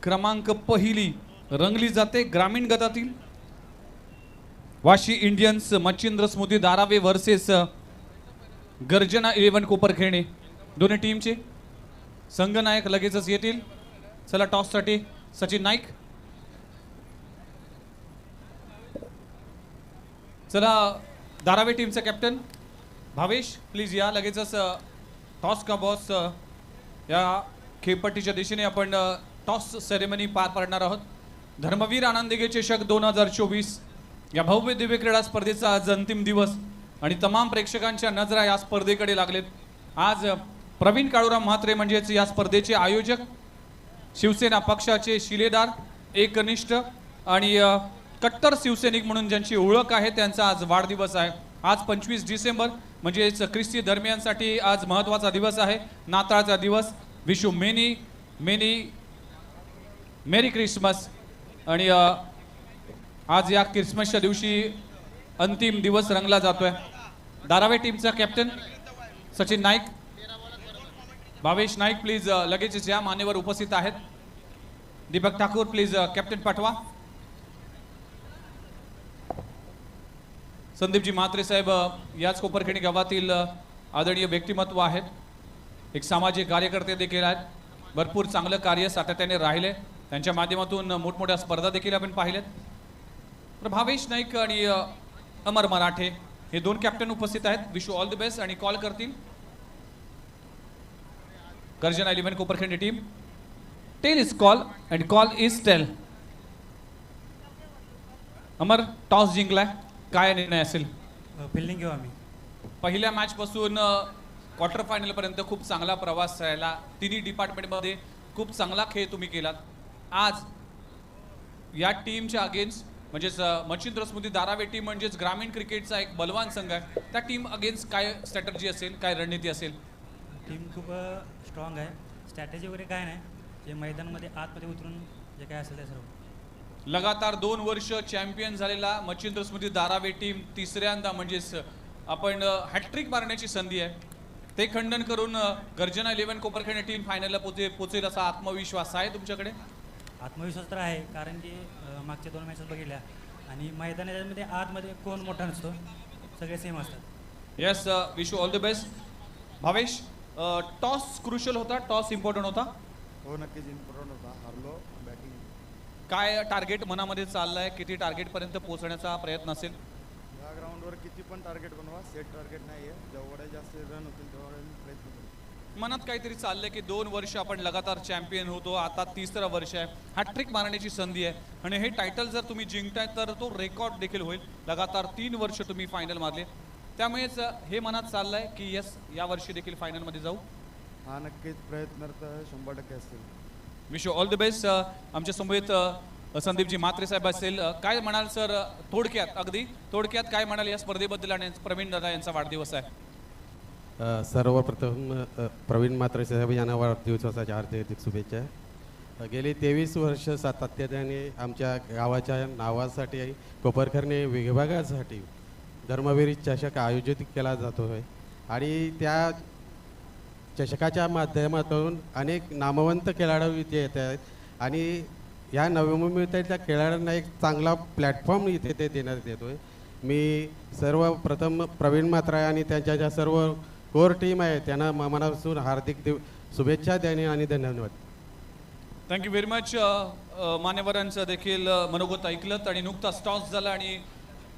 क्रमांक पहिली रंगली जाते ग्रामीण गटातील वाशी इंडियन्स मच्छिंद्र स्मृती दारावे वर्सेस गर्जना 11 कोपरखेरणे। दोन्ही टीमचे संघनायक लगेचच येतील। चला टॉससाठी सचिन नाईक। चला दारावे टीमचा कॅप्टन भावेश प्लीज या लगेचच। टॉस का बॉस या खेळपट्टीच्या दिशेने आपण टॉस सेरेमनी पार पाडणार आहोत। धर्मवीर आनंदिगे चषक 2024 या भव्य दिव्य क्रीडा स्पर्धेचा आज अंतिम दिवस आणि तमाम प्रेक्षकांच्या नजरा या स्पर्धेकडे लागलेत। आज प्रवीण काळूराम म्हात्रे म्हणजेच या स्पर्धेचे आयोजक, शिवसेना पक्षाचे शिलेदार, एकनिष्ठ आणि कट्टर शिवसैनिक म्हणून ज्यांची ओळख आहे त्यांचा आज वाढदिवस आहे। आज 25 डिसेंबर म्हणजेच ख्रिस्ती धर्मियांसाठी आज महत्त्वाचा दिवस आहे, नाताळचा दिवस। Wish you many many Mary Christmas. आणि आज या क्रिसमसच्या दिवशी अंतिम दिवस रंगला जातोय। दारावे टीमचा कॅप्टन सचिन नाईक, भावेश नाईक प्लीज लगेचच या मान्यवर उपस्थित आहेत। दीपक ठाकूर प्लीज कॅप्टन पाठवा। संदीपजी म्हात्रे साहेब याच कोपरखेडी गावातील आदरणीय व्यक्तिमत्व आहेत, एक सामाजिक कार्यकर्ते देखील आहेत, भरपूर चांगलं कार्य सातत्याने राहिले, त्यांच्या माध्यमातून मोठमोठ्या स्पर्धा देखील आपण पाहिल्यात। तर भावेश नाईक आणि अमर मराठे हे दोन कॅप्टन उपस्थित आहेत। Wish you all the best आणि कॉल करतील गर्जना 11 Koparkhedi team. Tail is call and call is tail. Amar toss जिंकलाय, काय निर्णय असेल? फिल्डिंग घेऊ आम्ही। पहिल्या मॅच पासून क्वार्टर फायनल पर्यंत खूप चांगला प्रवास राहिला, तिन्ही डिपार्टमेंटमध्ये खूप चांगला खेळ तुम्ही केलात। आज या टीमच्या अगेन्स्ट म्हणजेच मच्छिंद्र स्मृती दारावे टीम म्हणजेच ग्रामीण क्रिकेटचा एक बलवान संघ आहे, त्या टीम अगेन्स्ट काय स्ट्रॅटर्जी असेल, काय रणनीती असेल? टीम खूप स्ट्रॉंग आहे, स्ट्रॅटेजी वगैरे काय नाही, जे मैदानामध्ये आतमध्ये उतरून जे काय असेल ते सर्व। लगातार 2 वर्ष चॅम्पियन झालेला मच्छिंद्र स्मृती दारावे टीम तिसऱ्यांदा म्हणजेच आपण हॅट्रिक मारण्याची संधी आहे, ते खंडन करून गर्जना 11 कोपरखेडी टीम फायनलला पोचेल असा आत्मविश्वास आहे तुमच्याकडे? आत्मविश्वास तर आहे, कारण की मागच्या 2 मॅचेस बघितल्या आणि मैदानामध्ये आतमध्ये कोण मोठा नसतो, सगळे सेम असतात। Yes, wish you all the best. Bhavesh, toss crucial होता, टॉस इम्पॉर्टंट होता? हो नक्कीच इम्पॉर्टंट होता, हारलो बॅटिंग। काय टार्गेट मनामध्ये चाललंय, किती टार्गेट पर्यंत पोहोचण्याचा प्रयत्न असेल? या ग्राउंडवर किती पण टार्गेट बनवा, सेट टार्गेट नाही आहे, जेवढे जास्त रन होतील तेवढे मी प्रयत्न करू। मनात काहीतरी चाललंय की 2 वर्ष आपण लगातार चॅम्पियन होतो, आता 3रं वर्ष आहे, हॅट्रिक मारण्याची संधी आहे आणि हे टायटल जर तुम्ही जिंकताय तर तो रेकॉर्ड देखील होईल। लगातार 3 वर्ष तुम्ही फायनल मारले, त्यामुळेच हे मनात चाललंय की यस या वर्षी देखील फायनलमध्ये जाऊ। हा नक्कीच प्रयत्न तर 100% असतील। Wish you all the best. आमच्या समवेत संदीपजी म्हात्रे साहेब असेल, काय म्हणाल सर? थोडक्यात, अगदी थोडक्यात काय म्हणाल या स्पर्धेबद्दल आणि प्रवीण दादा यांचा वाढदिवस आहे? सर्वप्रथम प्रवीण म्हात्रे साहेब यांना वाढदिवसाच्या हार्दिक शुभेच्छा। गेली 23 वर्ष सातत्याने आमच्या गावाच्या नावासाठी कोपरखेरणे विभागासाठी धर्मवीर चषक आयोजित केला जातो आहे आणि त्या चषकाच्या माध्यमातून अनेक नामवंत खेळाडू इथे येत आहेत आणि या नवमुंबईतल्या खेळाडूंना एक चांगला प्लॅटफॉर्म इथे ते देण्यात येतो आहे। मी सर्वप्रथम प्रवीण म्हात्रे आणि त्यांच्या ज्या सर्व कोर टीम आहे त्यांना मनापासून हार्दिक शुभेच्छा देणे आणि धन्यवाद। Thank you very much. मान्यवरांचं देखील मनोगत ऐकलं आणि नुकताच टॉस झाला आणि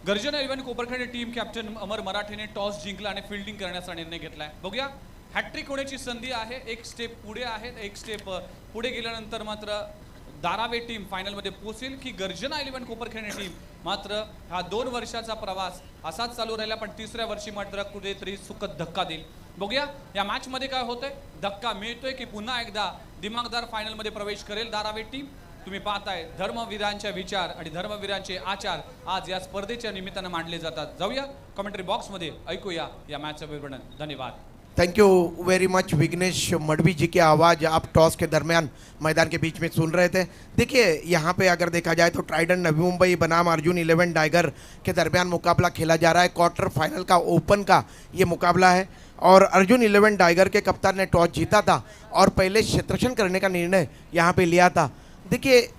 गर्जना 11 कोपरखेडी टीम कॅप्टन अमर मराठेने टॉस जिंकला आणि फिल्डिंग करण्याचा निर्णय घेतलाय। बघूया, हॅट्रिक होण्याची संधी आहे, एक स्टेप पुढे आहे, एक स्टेप पुढे गेल्यानंतर मात्र दारावे टीम फायनलमध्ये पोहोचेल की गर्जना 11 कोपरखेडी टीम मात्र हा 2 वर्षाचा प्रवास असाच चालू राहिला पण 3ऱ्या वर्षी मात्र कुठेतरी सुखद धक्का देईल। बघूया या मॅच मध्ये काय होतंय, धक्का मिळतोय की पुन्हा एकदा दिमागदार फायनलमध्ये प्रवेश करेल दारावे टीम? तुम्ही पाहताय धर्मवीरांचे विचार आणि धर्मवीरांचे आचार आज या स्पर्धेच्या निमित्तानं मांडले जातात। जाऊया कमेंट्री बॉक्समध्ये, ऐकूया या मॅचचं विवरण। धन्यवाद। Thank you very much Vighnesh Madvi ji की आवाज़ आप टॉस के दरमियान मैदान के बीच में सुन रहे थे। देखिए यहाँ पे अगर देखा जाए तो ट्राइडेंट नवी मुंबई बनाम अर्जुन 11 टाइगर के दरमियान मुकाबला खेला जा रहा है। क्वार्टर फाइनल का ओपन का ये मुकाबला है और अर्जुन 11 टाइगर के कप्तान ने टॉस जीता था और पहले क्षेत्ररक्षण करने का निर्णय यहाँ पे लिया था। देखिए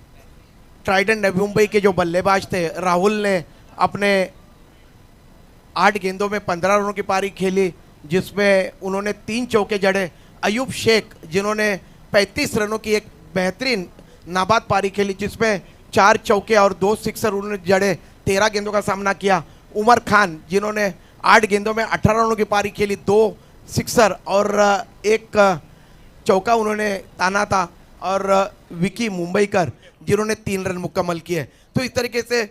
ट्राइडेंट नवी मुंबई के जो बल्लेबाज थे राहुल ने अपने 8 गेंदों में 15 रनों की पारी खेली, जिसमें उन्होंने 3 चौके जड़े। अयूब शेख जिन्होंने 35 रनों की एक बेहतरीन नाबाद पारी खेली, जिसमें 4 चौके और 2 सिक्सर उन्होंने जड़े, 13 गेंदों का सामना किया। उमर खान जिन्होंने 8 गेंदों में 18 रनों की पारी खेली, 2 सिक्सर और 1 चौका उन्होंने ताना था। और विकी मुंबईकर जिन्होंने 3 रन मुकम्मल किए। तो इस तरीके से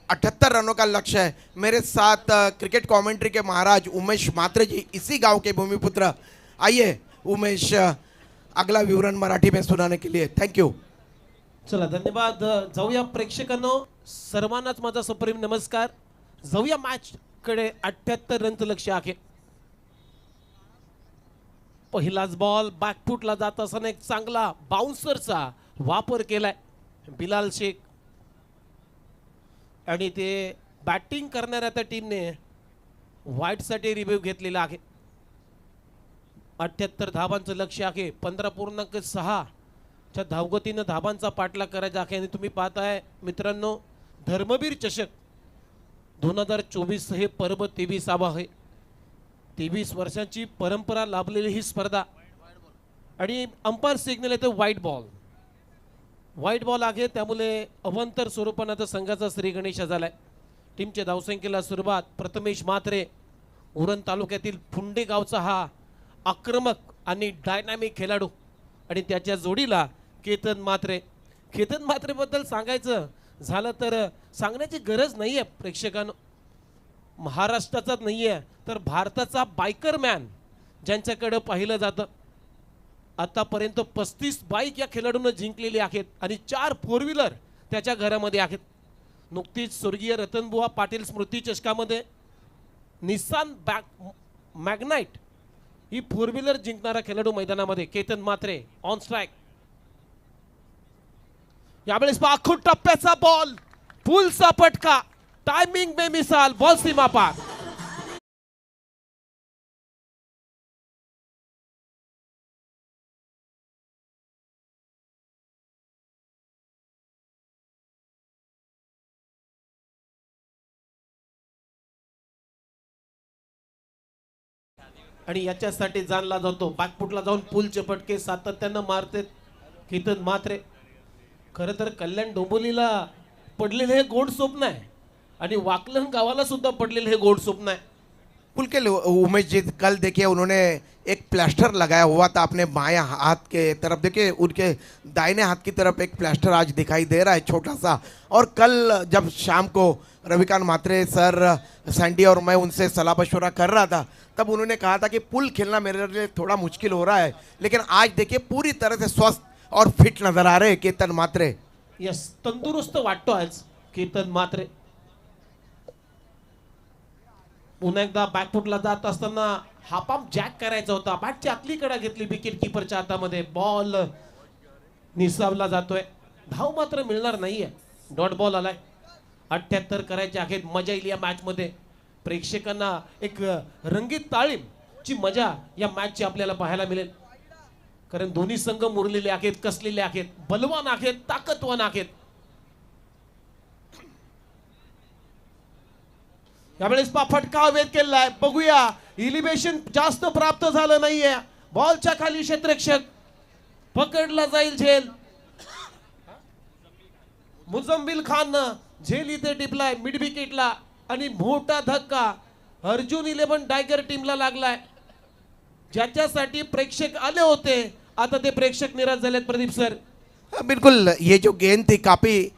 78 रनों का लक्ष्य है। मेरे साथ क्रिकेट कमेंट्री के महाराज उमेश म्हात्रे जी, इसी गांव के भूमिपुत्र। आइए उमेश, अगला विवरण मराठी में सुनाने के लिए थैंक यू। चला धन्यवाद। जाऊया प्रेक्षकांनो, सर्वांनाच माझा सप्रेम नमस्कार। जाऊया मॅच कडे। 78 रनचं लक्ष आहे। पहिलाच बॉल बॅकफुटला जात असताना एक चांगला बाउन्सरचा वापर केलाय बिलाल शेख आणि ते बॅटिंग करणाऱ्या त्या टीमने व्हाईटसाठी रिव्ह्यू घेतलेला आहे। 78 धावांचं लक्ष आहे। 15.6 च्या धावगतीनं धावांचा पाठलाग करायचा आहे। आणि तुम्ही पाहताय मित्रांनो, धर्मवीर चषक 2024 हे पर्व 23वा आहे। 23 वर्षांची परंपरा लाभलेली ही स्पर्धा आणि अंपायर सिग्नल आहे तो व्हाईट बॉल आहे। त्यामुळे अवंतर स्वरूपानं आता संघाचा श्री गणेश झालाय। टीमच्या धावसंख्येला सुरुवात प्रथमेश म्हात्रे, उरण तालुक्यातील फुंडे गावचा हा आक्रमक आणि डायनामिक खेळाडू आणि त्याच्या जोडीला केतन म्हात्रे बद्दल सांगायचं झालं तर सांगण्याची गरज नाहीये प्रेक्षकांनो। महाराष्ट्राचाच नाहीये तर भारताचा बायकर मॅन ज्यांच्याकडे पाहिलं जातं। आतापर्यंत 35 बाईक या खेळाडूंना जिंकलेली आहेत आणि 4 4 व्हीलर त्याच्या घरामध्ये आहेत। नुकतीच स्वर्गीय रतनबुवा पाटील स्मृती चषकामध्ये निसान मॅग्नाइट ही 4 व्हीलर जिंकणारा खेळाडू मैदानामध्ये केतन म्हात्रे ऑन स्ट्राइक। यावेळेस पाखूट टप्प्याचा बॉल, पुलचा फटका, टायमिंग बेमिसाल, बॉल सीमा पार। आणि याच्यासाठी जाणला जातो बॅकफुटला जाऊन पुलचे फटके सातत्यानं मारते केतन म्हात्रे। खरं तर कल्याण डोंबिवलीला पडलेले हे गोड स्वप्न आहे आणि वाकलन गावाला सुद्धा पडलेले हे गोड स्वप्न आहे। बिल्कुल उमेश जी, कल देखिए उन्होंने एक प्लास्टर लगाया हुआ था अपने बाएं हाथ के तरफ। देखिए उनके दाहिने हाथ की तरफ एक प्लास्टर आज दिखाई दे रहा है छोटा सा। और कल जब शाम को रविकांत म्हात्रे सर, सैंडी और मैं उनसे सलाह मशवरा कर रहा था, तब उन्होंने कहा था कि पुल खेलना मेरे लिए थोड़ा मुश्किल हो रहा है, लेकिन आज देखिए पूरी तरह से स्वस्थ और फिट नजर आ रहे हैं केतन म्हात्रे। यस, तंदुरुस्त वाटतो आज केतन म्हात्रे। पुन्हा एकदा बॅकफुटला जात असताना हाफआर्म जॅक करायचा होता, बॅटची आतली कडा घेतली विकेट किपरच्या हातामध्ये, बॉल निसावला जातोय, धाव मात्र मिळणार नाहीये, डॉट बॉल आलाय। 78 करायचे आहेत। मजा येईल या मॅच मध्ये। प्रेक्षकांना एक रंगीत तालीमची मजा या मॅचची आपल्याला पाहायला मिळेल, कारण दोन्ही संघ मुरलेले आहेत, कसलेले आहेत, बलवान आहेत, ताकदवान आहेत। यावेळेस फटका हवेत केलाय, बघूया इलिव्हेशन जास्त प्राप्त झालं नाहीये, बॉलच्या खाली क्षेत्ररक्षक पकडला जाईल झेल। मुजम्मिल खान झेल इथे टिपलाय मिड विकेटला आणि मोठा धक्का अर्जुन 11 टायगर टीमला लागलाय, ज्याच्यासाठी प्रेक्षक आले होते, आता ते प्रेक्षक निराश झालेत। प्रदीप सर, बिल्कुल, ये जो गेंद थी काफ़ी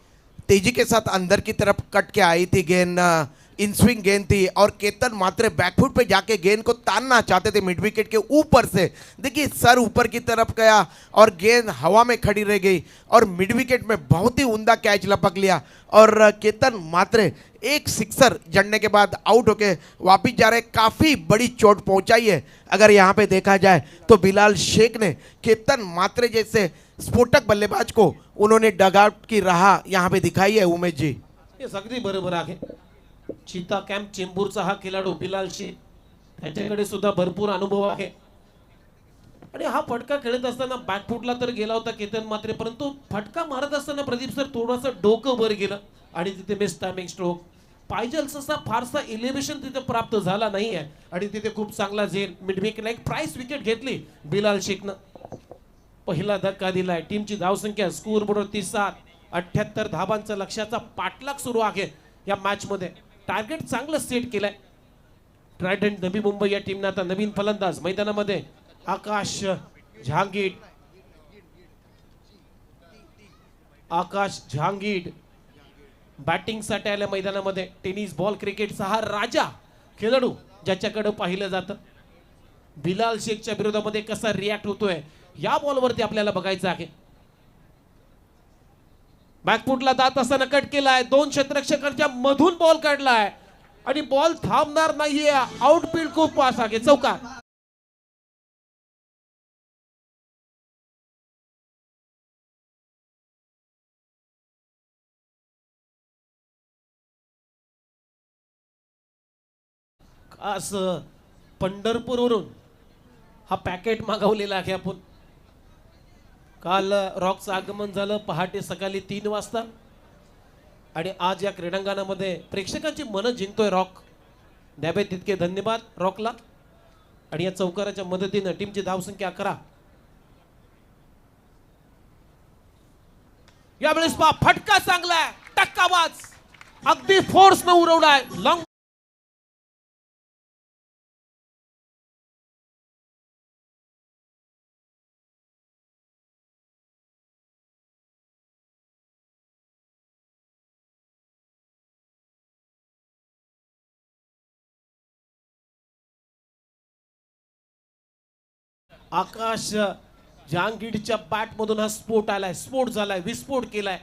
तेजी के साथ अंदर की तरफ कट के आई थी गेंद, इन स्विंग गेंद थी और केतन म्हात्रे बैकफुट पे जाके गेंद को तानना चाहते थे मिड विकेट के ऊपर से। देखिए सर ऊपर की तरफ गया और गेंद हवा में खड़ी रह गई और मिड विकेट में बहुत ही उम्दा कैच लपक लिया और केतन म्हात्रे एक सिक्सर जड़ने के बाद आउट होके वापिस जा रहे। काफ़ी बड़ी चोट पहुंचाई है अगर यहाँ पे देखा जाए तो। बिलाल शेख ने केतन म्हात्रे जैसे स्फोटक बल्लेबाज को उन्होंने डगआउट की राह यहाँ पे दिखाई है। उमेश जी, हे अगदी बरोबर आहे। चीता कॅम्प चेंबूरचा हा खेळाडू बिलाल शेख त्याच्याकडे सुद्धा भरपूर अनुभव आहे आणि हा फटका खेळत असताना बॅकफुटला तर गेला होता केतन मात्रे, परंतु फटका मारत असताना प्रदीप सर थोडंसं डोकं वर गेलं आणि तिथे मिस टायमिंग स्ट्रोक. पाहिजे तसा फारसा इलेव्हेशन तिथे प्राप्त झाला नाही आहे आणि तिथे खूप चांगला झेल मिड विकेटला एक प्राइस विकेट घेतली बिलाल शेखनं. पहिला धक्का दिलाय. टीमची धावसंख्या स्कोर बोर्डवर 37, 78 धावांचा लक्ष्याचा पाठलाग सुरू आहे या मॅच मध्ये. टार्गेट चांगलं सेट केलंय. ट्रायडंट नवी मुंबई या टीमनं आता नवीन फलंदाज मैदानामध्ये आकाश झांगीड. आकाश झांगीड बॅटिंग साठी आल्या मैदानामध्ये. टेनिस बॉल क्रिकेटचा हा राजा खेळाडू ज्याच्याकडे पाहिलं जातं. बिलाल शेखच्या विरोधामध्ये कसा रिॲक्ट होतोय या बॉलवरती आपल्याला बघायचं आहे. बॅकफुटला जात असताना कट केलाय. 2 क्षेत्ररक्षकांच्या मधून बॉल काढलाय आणि बॉल थांबणार नाहीये. आउटफील्ड खूप पास आहे. चौकार. खास पंढरपूरवरून हा पॅकेट मागवलेला आहे आपण. काल रॉकचं आगमन झालं पहाटे सकाळी 3 वाजता आणि आज या क्रीडांगणामध्ये प्रेक्षकांची मनं जिंकतोय रॉक. द्यावे तितके धन्यवाद रॉकला. आणि या चौकाराच्या मदतीनं टीमची धावसंख्या 11. यावेळेस पहा फटका चांगलाय. टक्कावाज अगदी फोर्स न उडवलाय. लॉंग आकाश जहांगीरच्या बॅट मधून हा स्फोट आलाय. स्फोट झालाय. विस्फोट केलाय.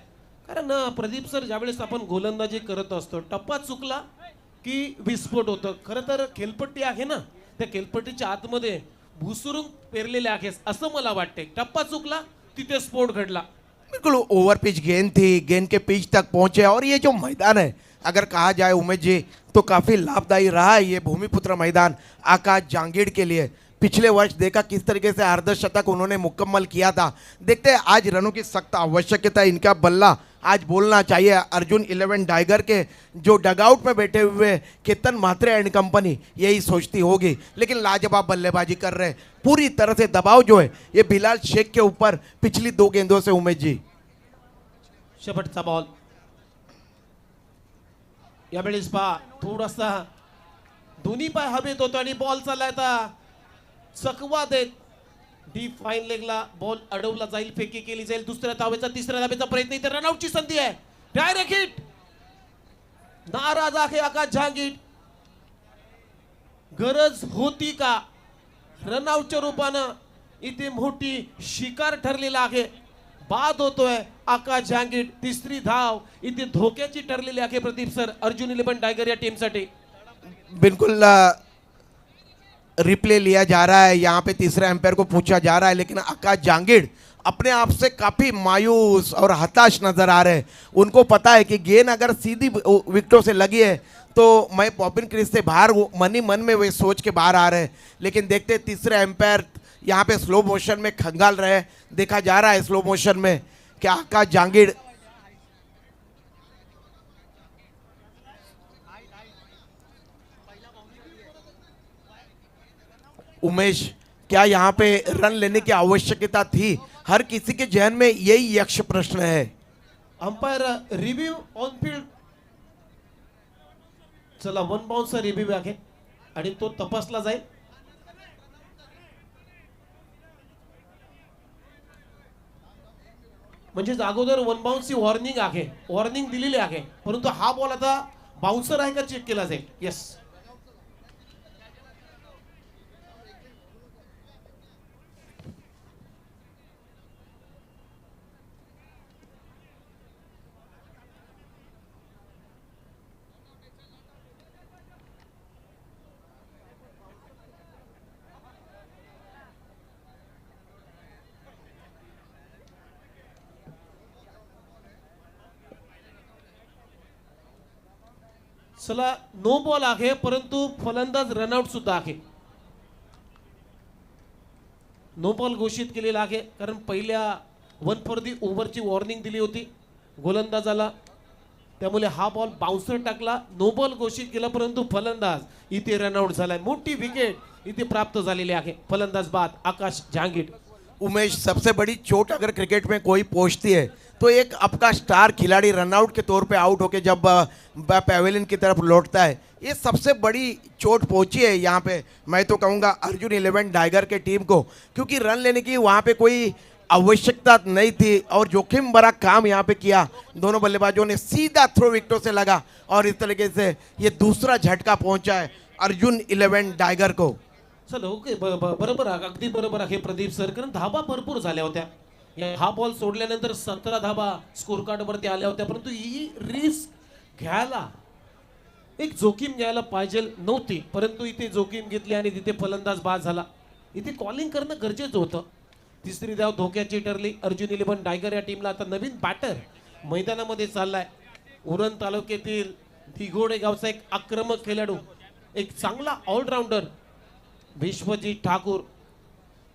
कारण प्रदीप सर ज्यावेळेस आपण गोलंदाजी करत असतो टप्पा चुकला की विस्फोट होतं. खरं तर खेळपट्टी आहे ना त्या खेळपट्टीच्या आतमध्ये भुसुरून पेरलेले आहे असं मला वाटते. टप्पा चुकला तिथे स्फोट घडला. बिल्कुल ओवर पिच गेंद थी, गेंद के पिच तक पहुंचे और ये जो मैदान है अगर कहा जाए उमेश जी तो काफ़ी लाभदायी रहा है ये भूमिपुत्र मैदान आकाश जांगीड़ के लिए. पिछले वर्ष देखा किस तरीके से अर्धशतक उन्होंने मुकम्मल किया था. देखते हैं आज रनों की सख्त आवश्यकता है. इनका बल्ला आज बोलना चाहिए. अर्जुन 11 टाइगर के जो डगआउट में बैठे हुए केतन म्हात्रे एंड कंपनी यही सोचती होगी, लेकिन लाजवाब बल्लेबाजी कर रहे हैं. पूरी तरह से दबाव जो है ये बिलाल शेख के ऊपर पिछली 2 गेंदों से उमेश जी. शेवटचा बॉल. यावेळेस पहा थोडासा दोन्ही पाय हवेत होतो आणि बॉल चाललाय आता चकवा देत डीप फाईन लेगला बॉल अडवला जाईल. फेकी केली जाईल. दुसऱ्या धावेचा तिसऱ्या धावेचा प्रयत्न. इथे रनआउटची संधी आहे. Direct hit. नाराज आहे आकाश जहांगीर. गरज होती का रनआउटच्या रूपानं इथे मोठी शिकार ठरलेला आहे. बाद होतोय आकाश जहांगीर. तिसरी धाव इथे धोक्याची ठरलेली आहे प्रदीप सर अर्जुन 11 टाइगर या टीम साठी. बिल्कुल रिप्ले लिया जा रहा है. यहाँ पे तीसरे एम्पायर को पूछा जा रहा है, लेकिन आकाश जांगीड़ अपने आप से काफ़ी मायूस और हताश नजर आ रहे हैं. उनको पता है कि गेंद अगर सीधी विकेटों से लगी है तो मैं पॉपिन क्रीज से बाहर मन ही मन में वे सोच के बाहर आ रहे हैं. लेकिन देखते तीसरे एम्पायर यहाँ पे स्लो मोशन में खंगाल रहे. देखा जा रहा है स्लो मोशन में कि आकाश जांगीड़ उमेश क्या यहाँ पे रन लेने की आवश्यकता थी? हर किसी के जहन में यही यक्ष प्रश्न है. Umpire review on field. चला 1 बाउन्सचा रिव्ह्यू आहे आणि तो तपासला जाईल. म्हणजे अगोदर 1 बाउन्सची वॉर्निंग आहे. वॉर्निंग दिलेली आहे परंतु हा बॉल आता बाउन्सर आहे का चेक केला जाईल. येस. चला नो बॉल आहे, परंतु फलंदाज रनआउट सुद्धा आहे. नो बॉल घोषित केलेला आहे, कारण पहिल्या 1 फॉर दी ओव्हरची वॉर्निंग दिली होती गोलंदाजाला, त्यामुळे हा बॉल बाउन्सर टाकला. नो बॉल घोषित केला, परंतु फलंदाज इथे रनआउट झालाय. मोठी विकेट इथे प्राप्त झालेली आहे. फलंदाज बाद आकाश जहांगीर. उमेश, सबसे बड़ी चोट अगर क्रिकेट में कोई पहुंचती है तो एक आपका स्टार खिलाड़ी रनआउट के तौर पे आउट होके जब पैवेलियन की तरफ लौटता है, ये सबसे बड़ी चोट पहुंची है यहाँ पे. मैं तो कहूँगा अर्जुन 11 टाइगर के टीम को, क्योंकि रन लेने की वहाँ पे कोई आवश्यकता नहीं थी और जोखिम भरा काम यहाँ पे किया. दोनों बल्लेबाजों ने सीधा थ्रो विकेटों से लगा और इस तरीके से ये दूसरा झटका पहुंचा है अर्जुन 11 टाइगर को. चलो ओके, बरोबर आहे, अगदी बरोबर आहे प्रदीप सर, कारण धाबा भरपूर झाल्या होत्या. हा बॉल सोडल्यानंतर 17 धाबा स्कोर कार्ड वरती आल्या होत्या, परंतु ही रिस्क घ्यायला, एक जोखीम घ्यायला पाहिजे नव्हती, परंतु इथे जोखीम घेतली आणि तिथे फलंदाज बाद झाला. इथे कॉलिंग करणं गरजेचं होतं. तिसरी धाव धोक्याची ठरली. अर्जुन 11 टायगर या टीमला आता नवीन बॅटर मैदानामध्ये चाललाय. उरण तालुक्यातील दिघोडे गावचा एक आक्रमक खेळाडू, एक चांगला ऑलराऊंडर विश्वजीत ठाकूर,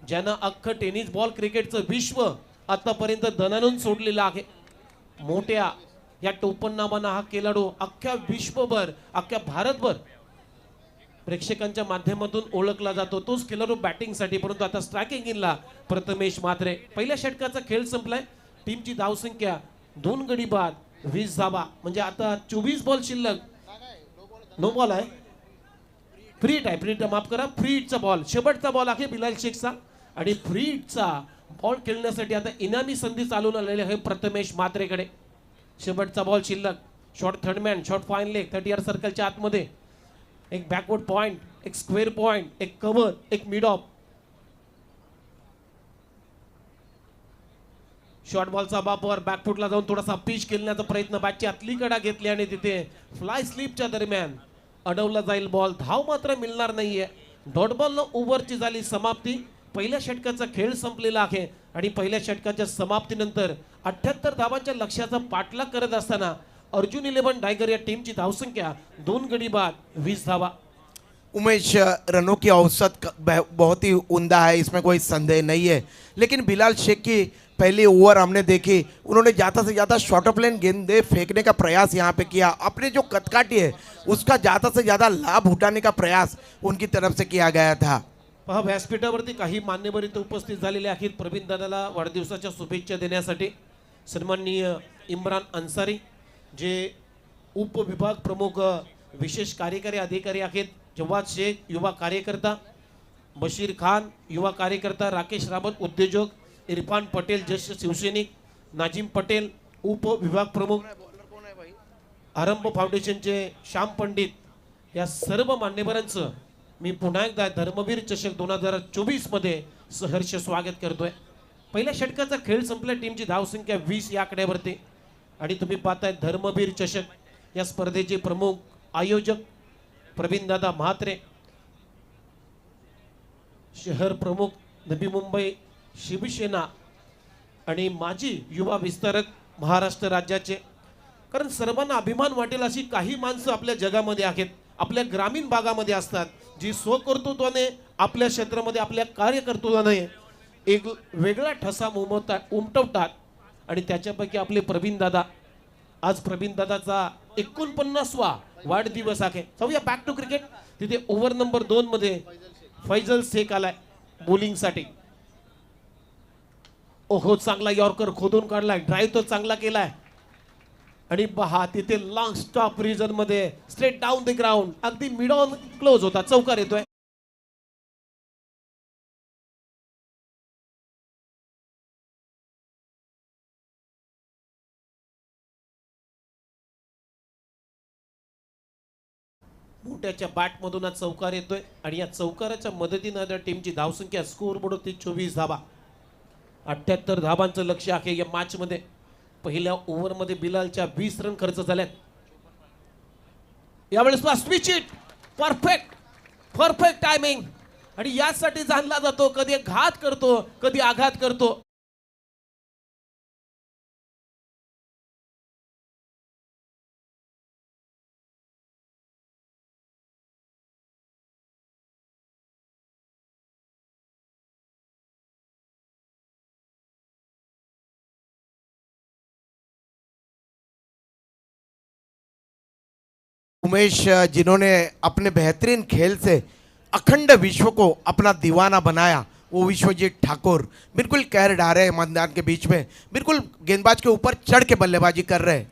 ज्यानं अख्खं टेनिस बॉल क्रिकेटचं विश्व आतापर्यंत दणानून सोडलेलं आहे. मोठ्या या टोपणनामानं हा खेळाडू अख्ख्या विश्वभर, अख्ख्या भारतभर प्रेक्षकांच्या माध्यमातून ओळखला जातो. तोच खेळाडू बॅटिंगसाठी, परंतु आता स्ट्रायकिंग इनला प्रथमेश म्हात्रे. पहिल्या षटकाचा खेळ संपलाय. टीमची धावसंख्या 2 गडी बाद 20 धावा, म्हणजे आता 24 बॉल शिल्लक. नो बॉल आहे, फ्री हिट आहे, फ्री हिट माफ करा, फ्री हिटचा बॉल, शेवटचा बॉल आहे बिलाल शेखचा. आणि फ्री हिटचा बॉल खेळण्यासाठी आता इनामी संधी चालून आलेली आहे प्रथमेश म्हात्रेकडे. शेवटचा बॉल शिल्लक. Short third man, short fine leg, 30 yard सर्कलच्या आतमध्ये, एक बॅकवर्ड पॉइंट, एक स्क्वेअर पॉइंट, एक कव्हर, एक मिड ऑफ. शॉर्ट बॉलचा वापर, बॅकफुटला जाऊन थोडासा पिच खेळण्याचा प्रयत्न, बॅटची आतली कडा घेतली आणि तिथे फ्लाय स्लिपच्या दरम्यान अडवला जाईल बॉल. धाव मात्र मिळणार नाहीये. डॉट बॉलनं ओव्हरची झाली समाप्ती. पहिल्या षटकाचा खेळ संपलेला आहे आणि पहिल्या षटकाच्या समाप्तीनंतर 78 धावांच्या लक्ष्याचा पाठलाग करत असताना अर्जुन 11 टाइगर या टीमची धावसंख्या 2 गडी बाद 20 धावा. उमेश, रनों की औसत बहुत ही उम्दा है, इसमें कोई संदेह नहीं है, लेकिन बिलाल शेख की पहली ओवर हमने देखी, उन्होंने ज़्यादा से ज़्यादा शॉर्ट ऑफ लेन गेंदे फेंकने का प्रयास यहाँ पे किया. अपने जो कदकाठी है उसका ज़्यादा से ज़्यादा लाभ उठाने का प्रयास उनकी तरफ से किया गया था. पहा, व्यासपीठावरती काही मान्यवर इथे उपस्थित झालेले आहेत प्रवीण दादाला वाढदिवसाच्या शुभेच्छा देण्यासाठी. सन्माननीय इम्रान अन्सारी, जे उपविभाग प्रमुख विशेष कार्यकारी अधिकारी आहेत, जवाद शेख युवा कार्यकर्ता, बशीर खान युवा कार्यकर्ता, राकेश रावत उद्योजक, इरफान पटेल ज्येष्ठ शिवसैनिक, नाजिम पटेल उपविभाग प्रमुख, आरंभ फाउंडेशनचे श्याम पंडित, या सर्व मान्यवरांचं मी पुन्हा एकदा धर्मवीर चषक 2024 मध्ये सहर्ष स्वागत करतोय. पहिल्या षटकाचा खेळ संपला. टीमची धावसंख्या 20 या आकड्यावरती. आणि तुम्ही पाहताय धर्मवीर चषक या स्पर्धेचे प्रमुख आयोजक प्रवीणदादा म्हात्रे, शहर प्रमुख नवी मुंबई शिवसेना आणि माजी युवा विस्तारक महाराष्ट्र राज्याचे. कारण सर्वांना अभिमान वाटेल अशी काही माणसं आपल्या जगामध्ये आहेत, आपल्या ग्रामीण भागामध्ये असतात, जी स्वकर्तृत्वाने आपल्या क्षेत्रामध्ये आपल्या कार्यकर्तृत्वाने एक वेगळा ठसा उमटवतात. आणि त्याच्यापैकी आपले प्रवीण दादा. आज प्रवीण दादाचा 49वा वाढदिवस आहे. जाऊया बॅक टू क्रिकेट. तिथे ओव्हर नंबर 2 मध्ये फैजल शेख आलाय बॉलिंगसाठी. ओहो, चांगला यॉर्कर खोदून काढलाय, ड्राईव्ह तो चांगला केलाय. आणि पहा तिथे लॉंग स्टॉप रिजन मध्ये स्ट्रेट डाऊन द ग्राउंड, अगदी मिड ऑन क्लोज होता, चौकार येतोय. मोठ्याच्या बॅटमधून हा चौकार येतोय आणि या चौकाराच्या मदतीने त्या टीमची धावसंख्या स्कोर बोर्ड होती 24 धावा. 78 धावांचं लक्ष आहे या मॅच मध्ये. पहिल्या ओव्हर मध्ये बिलालच्या 20 रन खर्च झाल्यात. यावेळेस स्विच इट, परफेक्ट टायमिंग. आणि यासाठी जाणला जातो, कधी घात करतो कधी आघात करतो. उमेश जिन्होंने अपने बेहतरीन खेल से अखंड विश्व को अपना दीवाना बनाया, वो विश्वजीत ठाकुर बिल्कुल कहर ढा रहे हैं मैदान के बीच में, बिल्कुल गेंदबाज के ऊपर चढ़ के बल्लेबाजी कर रहे हैं।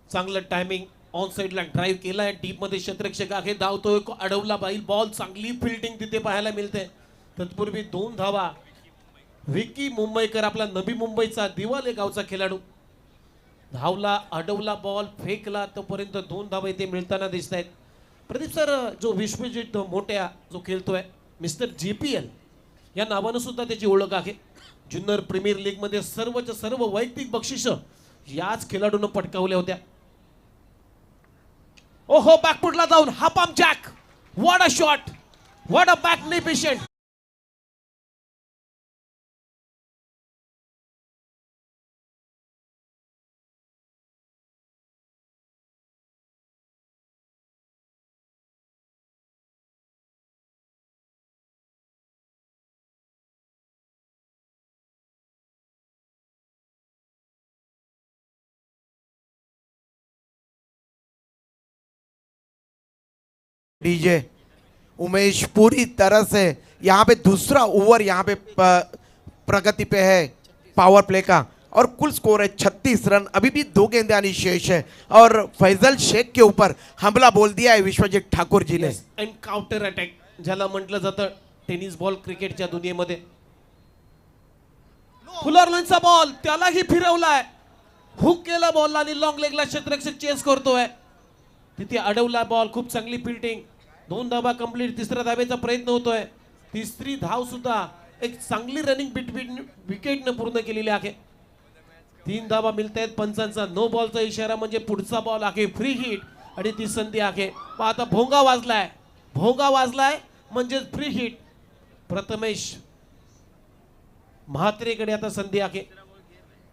चांगलं टायमिंग ऑन साइडला ड्राईव्ह केलाय, डीप मध्ये क्षेत्ररक्षक आहे, धावतोय, अडवला पाहिजे बॉल, चांगली फिल्डिंग तिथे पाहायला मिळते। तत्पूर्वी 2 धावा विकी मुंबईकर, आपला नवी मुंबईचा दिवाले गावचा खेळाडू धावला, अडवला बॉल, फेकला, तोपर्यंत 2 धावा इथे मिळताना दिसत आहेत। प्रदीप सर, जो विश्वजित मोठ्या जो खेळतोय मिस्टर JPL या नावानं सुद्धा त्याची ओळख आहे। ज्युनियर प्रीमियर लीग मध्ये सर्व वैयक्तिक बक्षिसं याच खेळाडूनं पटकावल्या होत्या। ओहो, बॅकफुटला जाऊन हा pump jack, what a shot, what a magnificent. DJ Umesh पूरी तरह से यहाँ पे दूसरा ओवर यहाँ पे प्रगति पे है पावर प्ले का, और कुल स्कोर है 36 रन। अभी भी 2 गेंदें आनी शेष है और फैजल शेख के ऊपर हमला बोल दिया है विश्वजीत ठाकुर जी ने। एंड काउंटर अटॅक ज्याला म्हटलं जातं टेनिस बॉल क्रिकेटच्या दुनियेमध्ये। फुलरलनचा बॉल त्यालाही फिरवलाय, हुक केला बॉल आणि लॉंग लेगला क्षेत्ररक्षक चेस करतोय, तिथे अडवला बॉल, खूप चांगली फिल्डिंग, 2 धावा कंप्लीट, तिसऱ्या धावेचा प्रयत्न होतोय, तिसरी धाव सुद्धा एक चांगली रनिंग बिटवीन विकेटने पूर्ण केलेली आहे। 3 धावा मिळतायत, पंचांचा नो बॉलचा इशारा म्हणजे पुढचा बॉल आहे फ्री हिट आणि ती संधी आहे। आता भोंगा वाजलाय म्हणजे फ्री हिट। प्रथमेश म्हात्रेकडे आता संधी आहे।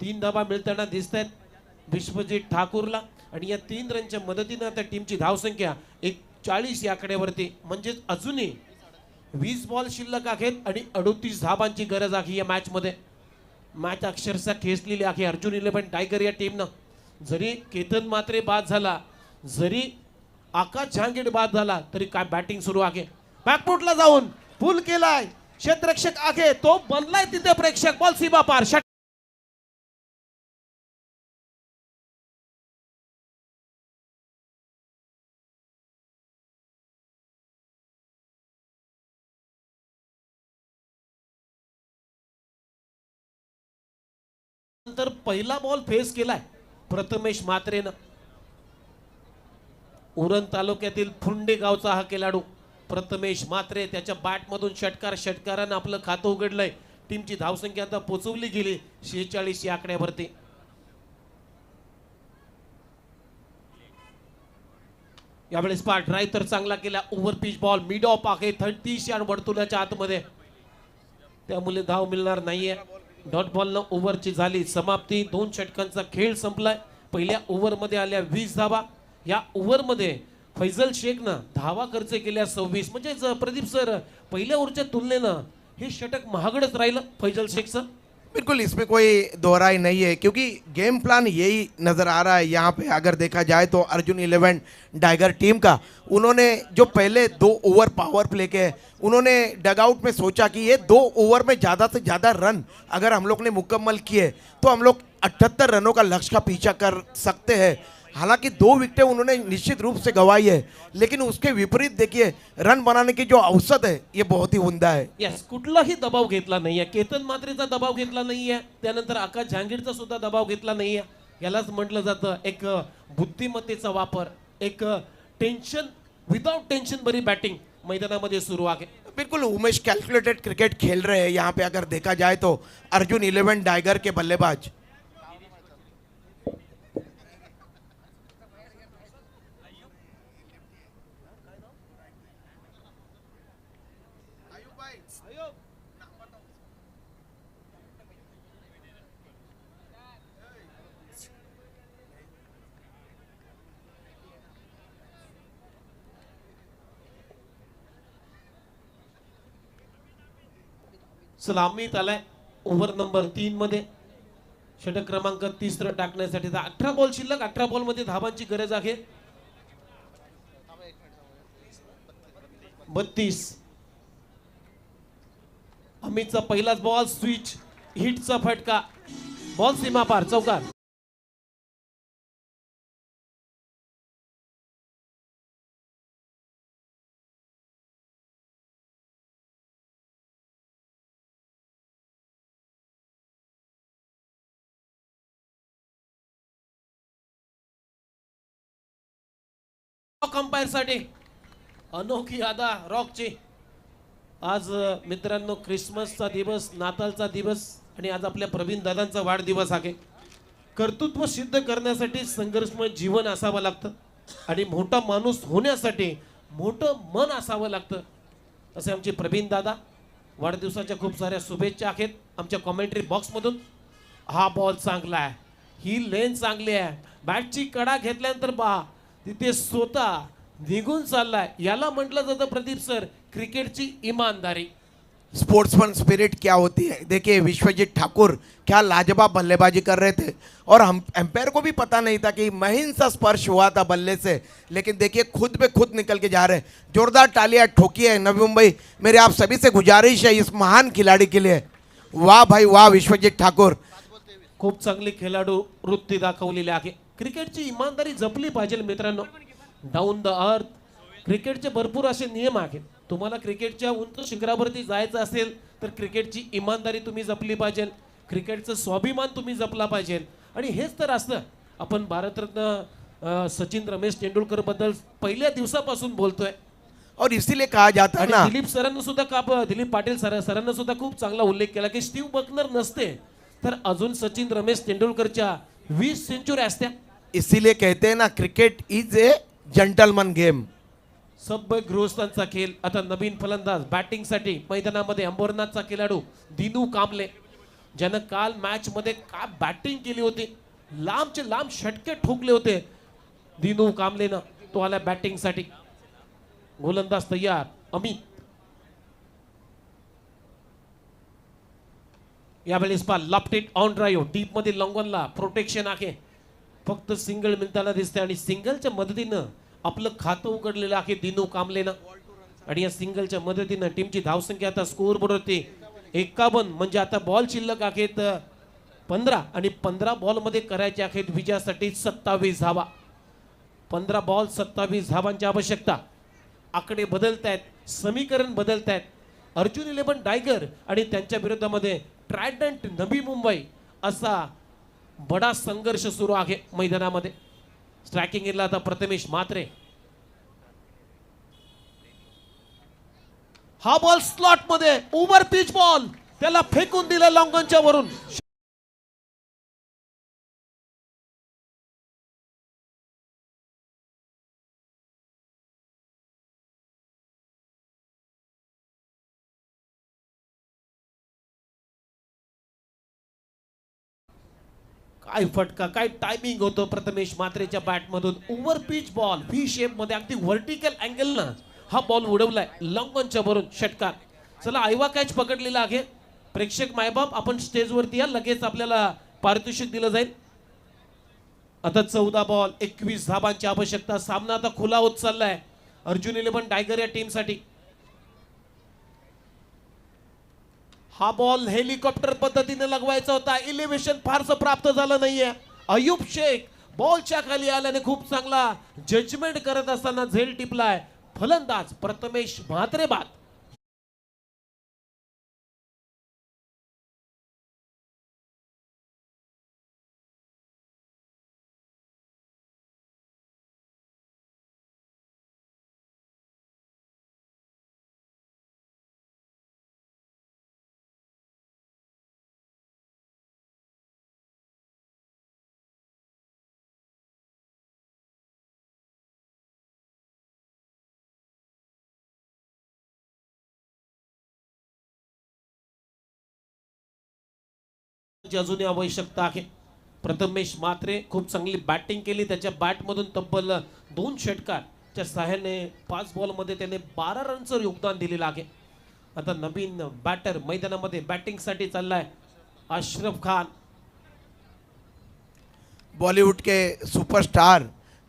3 धावा मिळताना दिसतायत विश्वजीत ठाकूरला आणि या 3 रनच्या मदतीने आता टीमची धावसंख्या 40 या आकड्यावरती, म्हणजे अजूनही 20 बॉल शिल्लक आहेत आणि 38 धावांची गरज आहे या मॅच मध्ये। मॅच अक्षरशः खेचलेली आहे अर्जुन 11 टायगर या टीमनं। जरी केतन मात्रे बाद झाला, जरी आकाश जहांगीर बाद झाला, तरी काय बॅटिंग सुरू आहे। बॅकफुटला जाऊन पुल केलाय, क्षेत्ररक्षक आहे, तो बनलाय तिथे प्रेक्षक, बॉल सीमा पार। नंतर पहिला बॉल फेस केलाय प्रथमेश म्हात्रेनं। उरण तालुक्यातील फुंडे गावचा हा खेळाडू प्रथमेश म्हात्रे, त्याच्या बॅट मधून षटकारानं आपलं खातं उघडलंय। टीमची धावसंख्या आता पोहोचवली गेली 46 या आकड्यावरती। यावेळेस पार्ट ड्राईव्ह तर चांगला केला, over pitch ball mid of आहे 30 यार्ड वर्तुळाच्या आतमध्ये, त्यामुळे धाव मिळणार नाहीये। डॉट बॉलनं ओव्हरची झाली समाप्ती, 2 षटकांचा खेळ संपलाय। पहिल्या ओव्हरमध्ये आल्या 20 धावा, या ओव्हरमध्ये फैजल शेखनं धावा खर्च केल्या 26, म्हणजे प्रदीप सर पहिल्या ओव्हरच्या तुलनेनं हे षटक महागडच राहिलं फैजल शेखचं। बिल्कुल इसमें कोई दोहराई नहीं है, क्योंकि गेम प्लान यही नज़र आ रहा है यहाँ पे। अगर देखा जाए तो अर्जुन 11 टाइगर टीम का, उन्होंने जो पहले 2 ओवर पावर प्ले के, उन्होंने डगआउट में सोचा कि ये 2 ओवर में ज़्यादा से ज़्यादा रन अगर हम लोग ने मुकम्मल किए तो हम लोग 78 रनों का लक्ष्य का पीछा कर सकते हैं। हालांकि 2 विकेटें उन्होंने निश्चित रूप से गंवाई है, लेकिन उसके विपरीत देखिए रन बनाने की जो औसत है ये बहुत ही उमदा है। यस, कुठलाही दबाव घेतला नाहीये, केतन मात्रेचा दबाव घेतला नाहीये, त्यानंतर आकाश जहांगीरचा सुद्धा दबाव घेतला नाहीये। यालाच म्हटलं जातं एक बुद्धिमत्तेचा वापर, एक टेन्शन विदाउट टेन्शन भरी बॅटिंग मैदानामध्ये सुरू आहे। बिल्कुल उमेश कैलकुलेटेड क्रिकेट खेल रहे हैं यहाँ पे। अगर देखा जाए तो अर्जुन 11 टाइगर के बल्लेबाज सलामीत आलाय ओव्हर नंबर 3 मध्ये, षटक क्रमांक 30 टाकण्यासाठी 18 बॉल शिल्लक, 18 बॉल मध्ये धावांची गरज आहे। 32. अमितचा पहिलाच बॉल स्विच हिटचा फटका, बॉल सीमा पार, चौकार. अंपायर साठी अनोखी अदा रॉकची. आज मित्रांनो ख्रिसमसचा दिवस, नाताळचा दिवस आणि आज आपल्या प्रवीण दादांचा वाढदिवस आहे. कर्तृत्व सिद्ध करण्यासाठी संघर्षमय जीवन असावं लागतं आणि मोठा माणूस होण्यासाठी मोठं मन असावं लागतं. असे आमचे प्रवीण दादा, वाढदिवसाच्या खूप साऱ्या शुभेच्छा आहेत आमच्या कॉमेंट्री बॉक्समधून. हा बॉल चांगला आहे, ही लेन चांगली आहे, बॅटची कडा घेतल्यानंतर तिथे स्वतः निघून चाललाय. याला म्हटलं जातं प्रदीप सर क्रिकेटची ईमानदारी. स्पोर्ट्समैन स्पिरिट क्या होती है. देखिए विश्वजीत ठाकुर क्या लाजवाब बल्लेबाजी कर रहे थे और हम एम्पायर को भी पता नहीं था कि महीन सा स्पर्श हुआ था बल्ले से, लेकिन देखिए खुद पे खुद निकल के जा रहे हैं. जोरदार तालियां ठोकी नवी मुंबई. मेरे आप सभी से गुजारिश है इस महान खिलाड़ी के लिए. वाह भाई वाह विश्वजीत ठाकुर. खूप चांगली खेळाडू वृत्ती दाखवलेली आहे. क्रिकेटची इमानदारी जपली पाहिजे मित्रांनो. डाऊन द अर्थ क्रिकेटचे भरपूर असे नियम आहेत. तुम्हाला क्रिकेटच्या उंच शिखरावरती जायचं असेल तर क्रिकेटची इमानदारी तुम्ही जपली पाहिजे, क्रिकेटचं स्वाभिमान तुम्ही जपला पाहिजे. आणि हेच तर असतं. आपण भारतरत्न सचिन रमेश तेंडुलकर बद्दल पहिल्या दिवसापासून बोलतोय और इसीलिए कहा जाता है आणि ना, दिलीप सरांना सुद्धा दिलीप पाटील सरांना सुद्धा खूप चांगला उल्लेख केला की स्टीव्ह बकनर नसते तर अजून सचिन रमेश तेंडुलकरच्या 20 सेंचुरी असत्या. इसीलिए कहते हैं ना cricket is a gentleman game. सभ्य गृहस्थांचा खेळ. आता नवीन फलंदाज बॅटिंगसाठी मैदानामध्ये अंबरनाथचा खेळाडू दिनू कांबळे, ज्यानं काल मॅच मध्ये काय बॅटिंग केली होती, लांबचे लांब षटके ठोकले होते दिनू कांबळेनं. तो आला बॅटिंगसाठी. गोलंदाज तयार अमित. यावेळेस पा लॉफ्टेड ऑन ड्राईव्ह डीप मध्ये लॉंगॉनला प्रोटेक्शन आहे. फक्त सिंगल मिळताना दिसते आणि सिंगलच्या मदतीनं आपलं खातं उघडलेलं आहे दिनू कांबळेनं. आणि या सिंगलच्या मदतीनं टीमची धावसंख्या आता स्कोअर बोर्डवरती 51. म्हणजे आता बॉल शिल्लक आहेत 15 आणि 15 बॉल मध्ये करायचे आहेत विजयासाठी 27 धावा. 15 बॉल 27 धावांची आवश्यकता. आकडे बदलत आहेत, समीकरण बदलत आहेत. अर्जुन 11 टायगर आणि त्यांच्या विरोधामध्ये ट्रायडंट नवी मुंबई असा बडा संघर्ष सुरू आहे मैदानामध्ये. स्ट्रायकिंग एला आता प्रथमेश म्हात्रे. हा बॉल स्लॉट मध्ये ओव्हर पिच बॉल, त्याला फेकून दिलं लॉंगॉनच्या वरून. काय फटका, काय टायमिंग होतं प्रथमेश म्हात्रेच्या बॅट मधून. Over pitch ball V shape मध्ये अगदी व्हर्टिकल अँगल ना हा बॉल उडवलाय लॉंगॉनच्या वरून. षटकार. चला आयवा कॅच पकडलेला आहे. प्रेक्षक मायबाप आपण स्टेजवरती या, लगेच आपल्याला पारितोषिक दिलं जाईल. आता 14 बॉल 21 धाबांची आवश्यकता. सामना आता खुला होत चाललाय अर्जुन 11 टायगर या टीम साठी. हा बॉल हेलिकॉप्टर पद्धतीने लगवायचा होता. इलेव्हेशन फारसं प्राप्त झालं नाहीये. अयूब शेख बॉलच्या खाली आल्याने खूप चांगला जजमेंट करत असताना झेल टिपलाय. फलंदाज प्रथमेश म्हात्रे बाद. अजूनही आवश्यकता आहे. प्रथमेश म्हात्रे खूप चांगली बॅटिंग केली. त्याच्या बॅट मधून तब्बल 2 षटकारच्या सहाय्याने 5 बॉल मध्ये त्याने 12 रनचं योगदान दिलेलं आहे. आता नवीन बॅटर मैदानामध्ये बॅटिंग साठी चाललाय अशरफ खान. बॉलीवुड के सुपरस्टार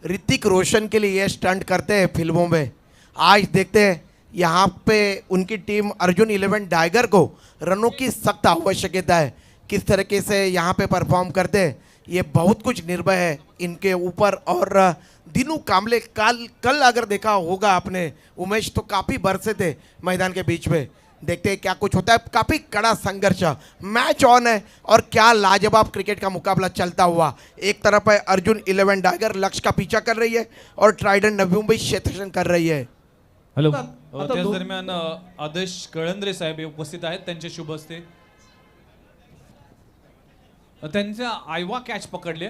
ऋतिक रोशन के लिए ये स्टंट करते हैं फिल्मों में. आज देखते हैं यहाँ पे उनकी टीम अर्जुन 11 टाइगर को रनों की सख्त आवश्यकता है। किस तरीके से यहाँ पे परफॉर्म करते हैं ये बहुत कुछ निर्भर है इनके ऊपर। और दिनू कामले कल अगर देखा होगा आपने उमेश तो काफ़ी बरसे थे मैदान के बीच में। देखते हैं क्या कुछ होता है। काफ़ी कड़ा संघर्ष, मैच ऑन है और क्या लाजवाब क्रिकेट का मुकाबला चलता हुआ। एक तरफ है अर्जुन 11 टाइगर लक्ष्य का पीछा कर रही है और ट्राइडंट नवी मुंबई क्षेत्ररक्षण कर रही है। हॅलो आता त्याच दो- दरम्यान आदेश कळंद्रे साहेब हे उपस्थित आहेत, त्यांचे शुभ हस्ते त्यांचा आयवा कॅच पकडले,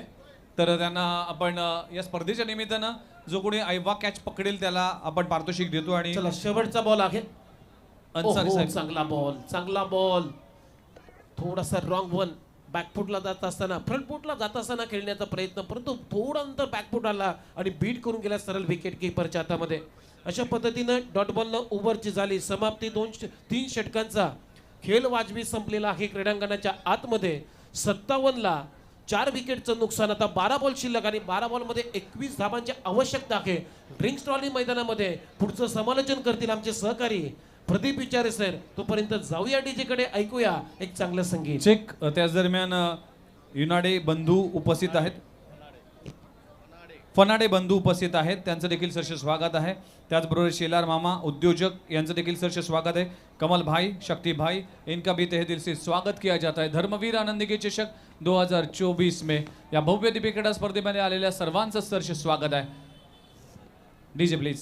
तर त्यांना आपण या स्पर्धेच्या निमित्तानं जो कोणी आयवा कॅच पकडेल त्याला आपण पारितोषिक देतो. आणि चला शेवटचा बॉल आहे. अन्सारी ओहो, साहेब चांगला बॉल थोडासा रॉंग वन. बॅकफुटला जात असताना फ्रंटफुटला जात असताना खेळण्याचा प्रयत्न, परंतु थोडा नंतर बॅकफुट आला आणि बीट करून गेला सरळ विकेट किपरच्या हातामध्ये. अशा पद्धतीनं डॉट बॉलनं ओव्हरची झाली समाप्ती. 3 षटकांचा खेळ वाजवी संपलेला आहे क्रीडांगणाच्या आतमध्ये. 57ला 4 विकेटचं नुकसान. आता 12 बॉल शिल्लक आणि 12 बॉलमध्ये 21 धाबांची आवश्यकता आहे. ड्रिंक्स ट्रॉली मैदानामध्ये पुढचं समालोचन करतील आमचे सहकारी प्रदीप विचारे सर. तोपर्यंत जाऊया डीजे कडे, ऐकूया एक चांगलं संगीत. चेक. त्याच दरम्यान युनाडे बंधू उपस्थित आहेत, फनाडे बंधू उपस्थित आहेत, त्यांचं देखील सहर्ष स्वागत आहे. त्याचबरोबर शेलार मामा उद्योजक यांचं देखील सहर्ष स्वागत आहे. कमल भाई, शक्ति भाई, इनका भी तहे दिल से स्वागत किया जाता है. धर्मवीर आनंदी के चषक 2024 में या भव्य दिव्य क्रीडा स्पर्धेमध्ये आलेल्या सर्वांचं सहर्ष स्वागत आहे. DJ please.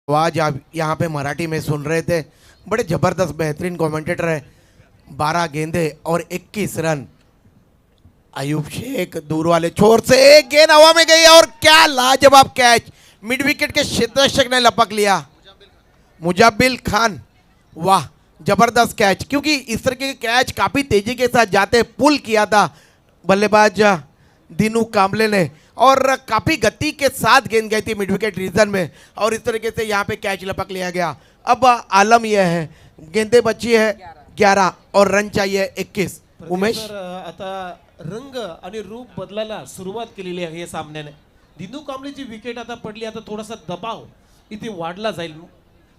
आवाज आप यहाँ पे मराठी में सुन रहे थे, बड़े जबरदस्त बेहतरीन कमेंटेटर है। 12 गेंदे और 21 रन। अयूब शेख दूर वाले छोर से एक गेंद हवा में गई और क्या लाजवाब कैच, मिड विकेट के क्षेत्ररक्षक ने लपक लिया। मुजब्बिल खान, वाह जबरदस्त कैच, क्योंकि इस तरह के कैच काफी तेजी के साथ जाते पुल किया था बल्लेबाज दिनू कामले ने और काफी गति के साथ गेंद गई थी मिड विकेट रीजन में और इस तरीके से यहाँ पे कैच लपक लिया गया। अब आलम यह है गेंदे बची है 11 और रन चाहिए 21। उमेश तर आता रंग आणि रूप बदलायला सुरुवात केलेली आहे या सामन्याने. दिनू कांबळेची विकेट आता पडली, आता थोडासा दबाव इथे वाढला जाईल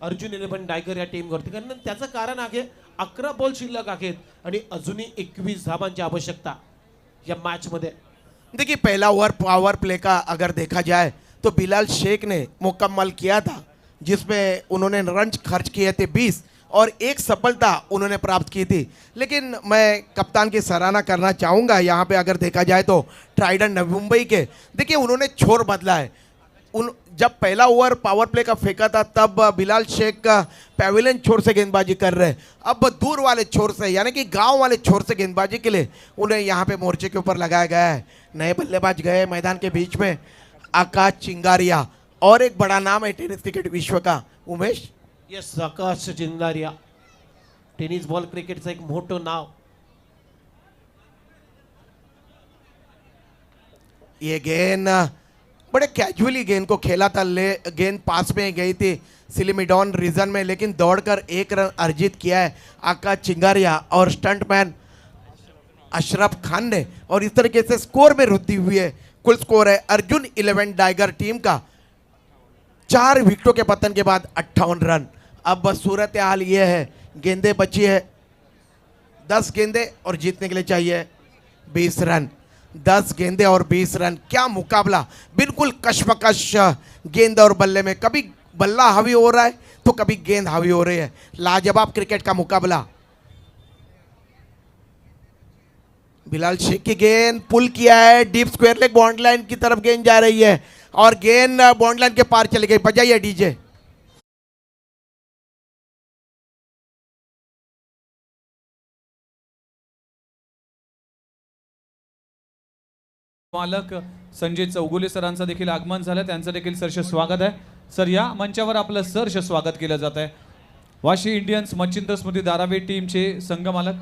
अर्जुन 11 टायगर या टीमवरती, कारण त्याचं कारण आहे 11 बॉल शिल्लक आहेत आणि अजूनही 21 धाबांची आवश्यकता या मैच मध्ये. देखिए पहला ओवर पावर प्ले का अगर देखा जाए तो बिलाल शेख ने मुकम्मल किया था, जिसमें उन्होंने रन खर्च किए थे 20 और एक सफलता उन्होंने प्राप्त की थी। लेकिन मैं कप्तान की सराहना करना चाहूँगा यहाँ पे अगर देखा जाए तो ट्राइडेंट नवी मुंबई के, देखिए उन्होंने छोर बदला है। जब पहला ओवर पावर प्ले का फेंका था तब बिलाल शेख का पैविलियन छोर से गेंदबाजी कर रहे हैं, अब दूर वाले छोर से यानी कि गांव वाले छोर से गेंदबाजी के लिए उन्हें यहाँ पे मोर्चे के ऊपर लगाया गया है। नए बल्लेबाज गए मैदान के बीच में, आकाश चिंगारिया और एक बड़ा नाम है टेनिस क्रिकेट विश्व का उमेश। यस, आकाश चिंगारिया टेनिस बॉल क्रिकेटचं एक मोठं नाव. ये गेंद बड़े कैजुअली गेंद को खेला था, गेंद पास में गई थी सिलिमिडॉन रीजन में, लेकिन दौड़कर 1 रन अर्जित किया है आकाश चिंगारिया और स्टंटमैन अशरफ खान ने, और इस तरीके से स्कोर में वृद्धि हुई है. कुल स्कोर है अर्जुन 11 टाइगर टीम का 4 विकेटों के पतन के बाद 58 रन. अब सूरत हाल ये है, गेंदें बची है 10 गेंदें और जीतने के लिए चाहिए 20 रन. 10 गेंदें और 20 रन, क्या मुकाबला. बिल्कुल कशमकश गेंद और बल्ले में, कभी बल्ला हावी हो रहा है तो कभी गेंद हावी हो रही है. लाजवाब क्रिकेट का मुकाबला. बिलाल शेख की गेंद पुल किया है, deep square leg bond line की तरफ गेंद जा रही है और गेंद बॉन्ड लाइन के पार चली गई. बजाइए डीजे. मालक संजय चौगुले सरांचं देखील आगमन झालं, त्यांचं देखील सहर्ष स्वागत आहे. सर, या मंचावर आपलं सहर्ष स्वागत केलं जात आहे. वाशी इंडियन्स मच्छिंद्र स्मृती धारावी टीमचे संघ मालक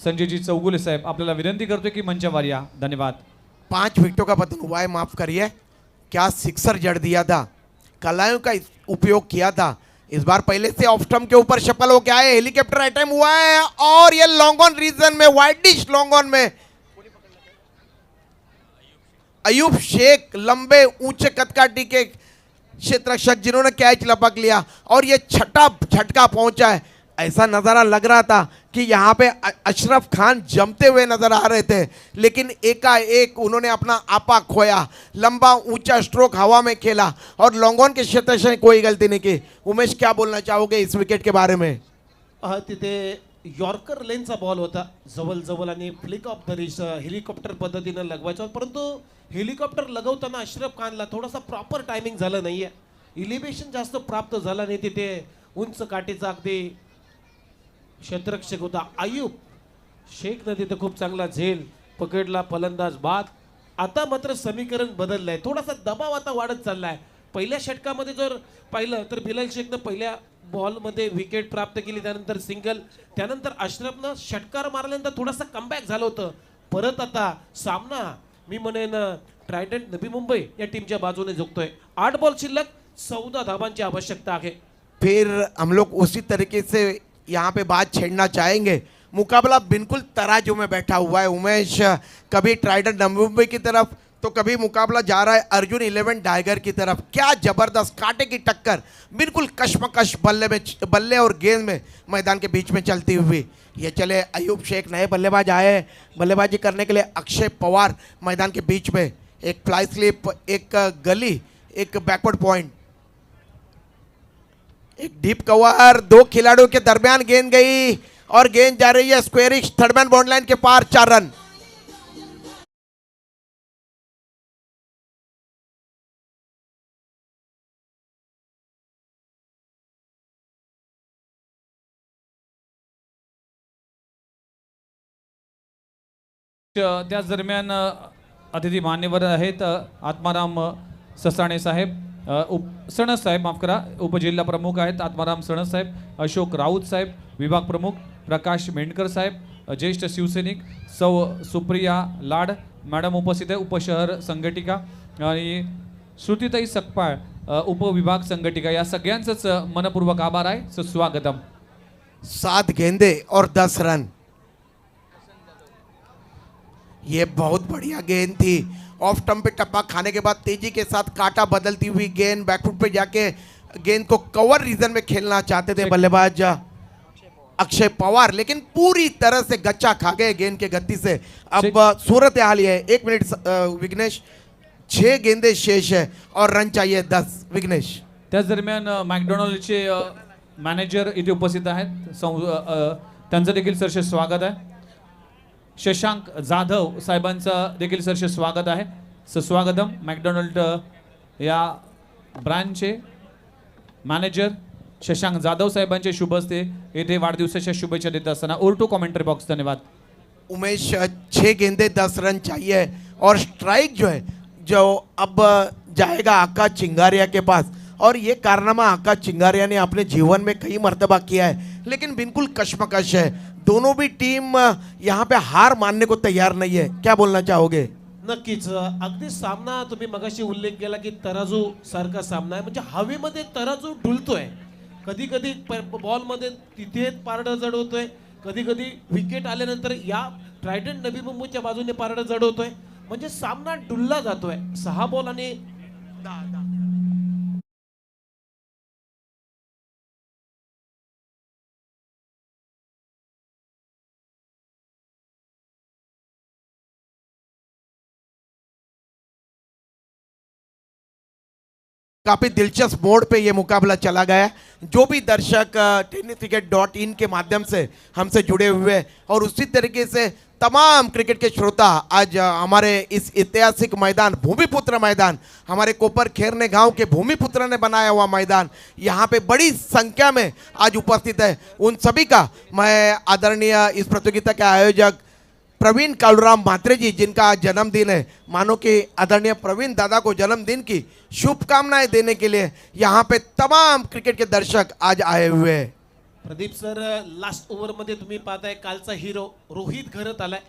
संजयजी चौगुले साहेब आपल्याला विनंती करतोय की मंचावर या. धन्यवाद. 5 विकेटों का पतन हुआ है, माफ करिए. क्या सिक्सर जड़ दिया था, कलायों का उपयोग किया था. इस बार पहले से ऑफ स्टंप के ऊपर शफल होके आए, हेलीकॉप्टर अटैम्प हुआ है और ये लॉन्ग ऑन रीजन में, वाइडिश लॉन्ग ऑन में अयूब शेख लंबे ऊंचे कदकाठी के क्षेत्ररक्षक जिन्होंने कैच लपक लिया और ये छठा झटका पहुंचा है. ऐसा नज़ारा लग रहा था कि यहाँ पे अशरफ खान जमते हुए नजर आ रहे थे, लेकिन एकाएक उन्होंने अपना आपा खोया. लंबा ऊंचा स्ट्रोक हवा में खेला और लॉन्ग ऑन के क्षेत्र से कोई गलती नहीं की. उमेश, क्या बोलना चाहोगे इस विकेट के बारे में? तिथे यॉर्कर लेनचा बॉल होता जवळ आणि flick of the wrist helicopter पद्धतीनं लगवायचा, परंतु हेलिकॉप्टर लगवताना अशरफ खानला थोडासा प्रॉपर टायमिंग झालं नाहीये. इलिव्हेशन जास्त प्राप्त झालं नाही. तिथे उंच काठीचा अगदी क्षेत्ररक्षक होता अयूब शेखनं तिथे खूप चांगला झेल पकडला, फलंदाज बाद. आता मात्र समीकरण बदललंय, थोडासा दबाव आता वाढत चाललाय. पहिल्या षटकामध्ये जर पाहिलं तर बिलाल शेखनं पहिल्या बॉलमध्ये विकेट प्राप्त केली, त्यानंतर सिंगल, त्यानंतर अशरफनं षटकार मारल्यानंतर थोडासा कमबॅक झालं होतं. परत आता सामना मी म्हणेन ट्रायडंट नवी मुंबई या टीमच्या बाजूने झुकतोय. 8 बॉल शिल्लक, 14 धावांची आवश्यकता आहे. फिर हम लोग उसी तरीके से यहाँ पे बात छेड़ना चाहेंगे. मुकाबला बिल्कुल तराजू में बैठा हुआ है उमेश, कभी ट्राइडंट नवी मुंबई की तरफ तो कभी मुकाबला जा रहा है अर्जुन 11 टाइगर की तरफ. क्या जबरदस्त कांटे की टक्कर, बिल्कुल कशमकश बल्ले और गेंद में मैदान के बीच में चलती हुई. ये चले अयूब शेख नए बल्लेबाज आए बल्लेबाजी करने के लिए. अक्षय पवार मैदान के बीच में, एक फ्लाई स्लिप, एक गली, एक बैकवर्ड पॉइंट, एक डीप कवर. 2 खिलाड़ियों के दरमियान गेंद गई और गेंद जा रही है squarish third man boundary line के पार. 4 रन. त्याच दरम्यान अतिथी मान्यवर आहेत आत्माराम ससाणे साहेब, सणस साहेब, माफ करा, उपजिल्हा प्रमुख आहेत आत्माराम सणस साहेब, अशोक राऊत साहेब विभाग प्रमुख, प्रकाश मेंढकर साहेब ज्येष्ठ शिवसैनिक, सौ सुप्रिया लाड मॅडम उपस्थित आहे, उपशहर संघटिका, आणि श्रुतीताई सकपाळ उपविभाग संघटिका. या सगळ्यांचंच मनपूर्वक आभार आहे. सुस्वागतम. 7 गेंदे और 10 रन. ये बहुत बढ़िया गेंद थी. ऑफ स्टंप पे टप्पा खाने के बाद तेजी के साथ काटा बदलती हुई गेंद बैकफुट पे जाके गेंद को कवर रीजन में खेलना चाहते थे बल्लेबाज अक्षय पवार, लेकिन पूरी तरह से गच्चा खा गए गेंद के गति से. अब सूरत हाल ये है, 1 मिनट विघ्नेश, 6 गेंदे शेष है और रन चाहिए 10. विघ्नेश. त्याच दरम्यान मॅकडॉनल्डचे मॅनेजर इथे उपस्थित आहेत, त्यांचं देखील सहर्ष स्वागत आहे. शशांक जाधव साहेबांचं देखील सहर्ष स्वागत आहे. सुस्वागतम. मॅकडॉनल्ड या ब्रँचचे मॅनेजर शशांक जाधव साहेबांचे शुभ हस्ते येथे वाढदिवसाच्या शुभेच्छा देत असताना. Over to commentary box. धन्यवाद. उमेश, 6 गेंदे 10 रन चाहिए और स्ट्राइक जो है जो अब जाएगा आकाश चिंगारिया के पास। और ये कारनामा आकाश चिंगारिया ने अपने जीवन में कई मर्तबा किया है, लेकिन बिल्कुल कशमकश है। दोनों भी टीम यहाँ पे हार मानने को तैयार नहीं है। क्या बोलना चाहोगे? नक्कीच अगदी सामना तुम्ही मगाशी उल्लेख केला की तराजू सारखा सामना आहे, म्हणजे हवेमध्ये तराजू डुलतोय. कधी कधी बॉलमध्ये तिथे पारडं जड होतोय, कधी कधी विकेट आल्यानंतर या ट्रायडंट नवी मुंबईच्या बाजूने पारडं जड होतोय. म्हणजे सामना डुलला जातोय. 6 बॉल आणि काफी दिलचस्प मोड़ पे ये मुकाबला चला गया है। जो भी दर्शक tenniscricket.in के माध्यम से हमसे जुड़े हुए हैं और उसी तरीके से तमाम क्रिकेट के श्रोता आज हमारे इस ऐतिहासिक मैदान भूमिपुत्र मैदान, हमारे कोपर खेरने गांव के भूमिपुत्र ने बनाया हुआ मैदान, यहाँ पे बड़ी संख्या में आज उपस्थित है। उन सभी का मैं आदरणीय इस प्रतियोगिता के आयोजक प्रवीण कालूराम म्हात्रे जी, जिनका आज जन्मदिन है, मानो कि आदरणीय प्रवीण दादा को जन्मदिन की शुभकामनाएं देने के लिए यहाँ पे तमाम क्रिकेट के दर्शक आज आए हुए हैं। प्रदीप सर, लास्ट ओव्हरमध्ये तुम्ही पाहताय कालचा हिरो रोहित घरत आलाय.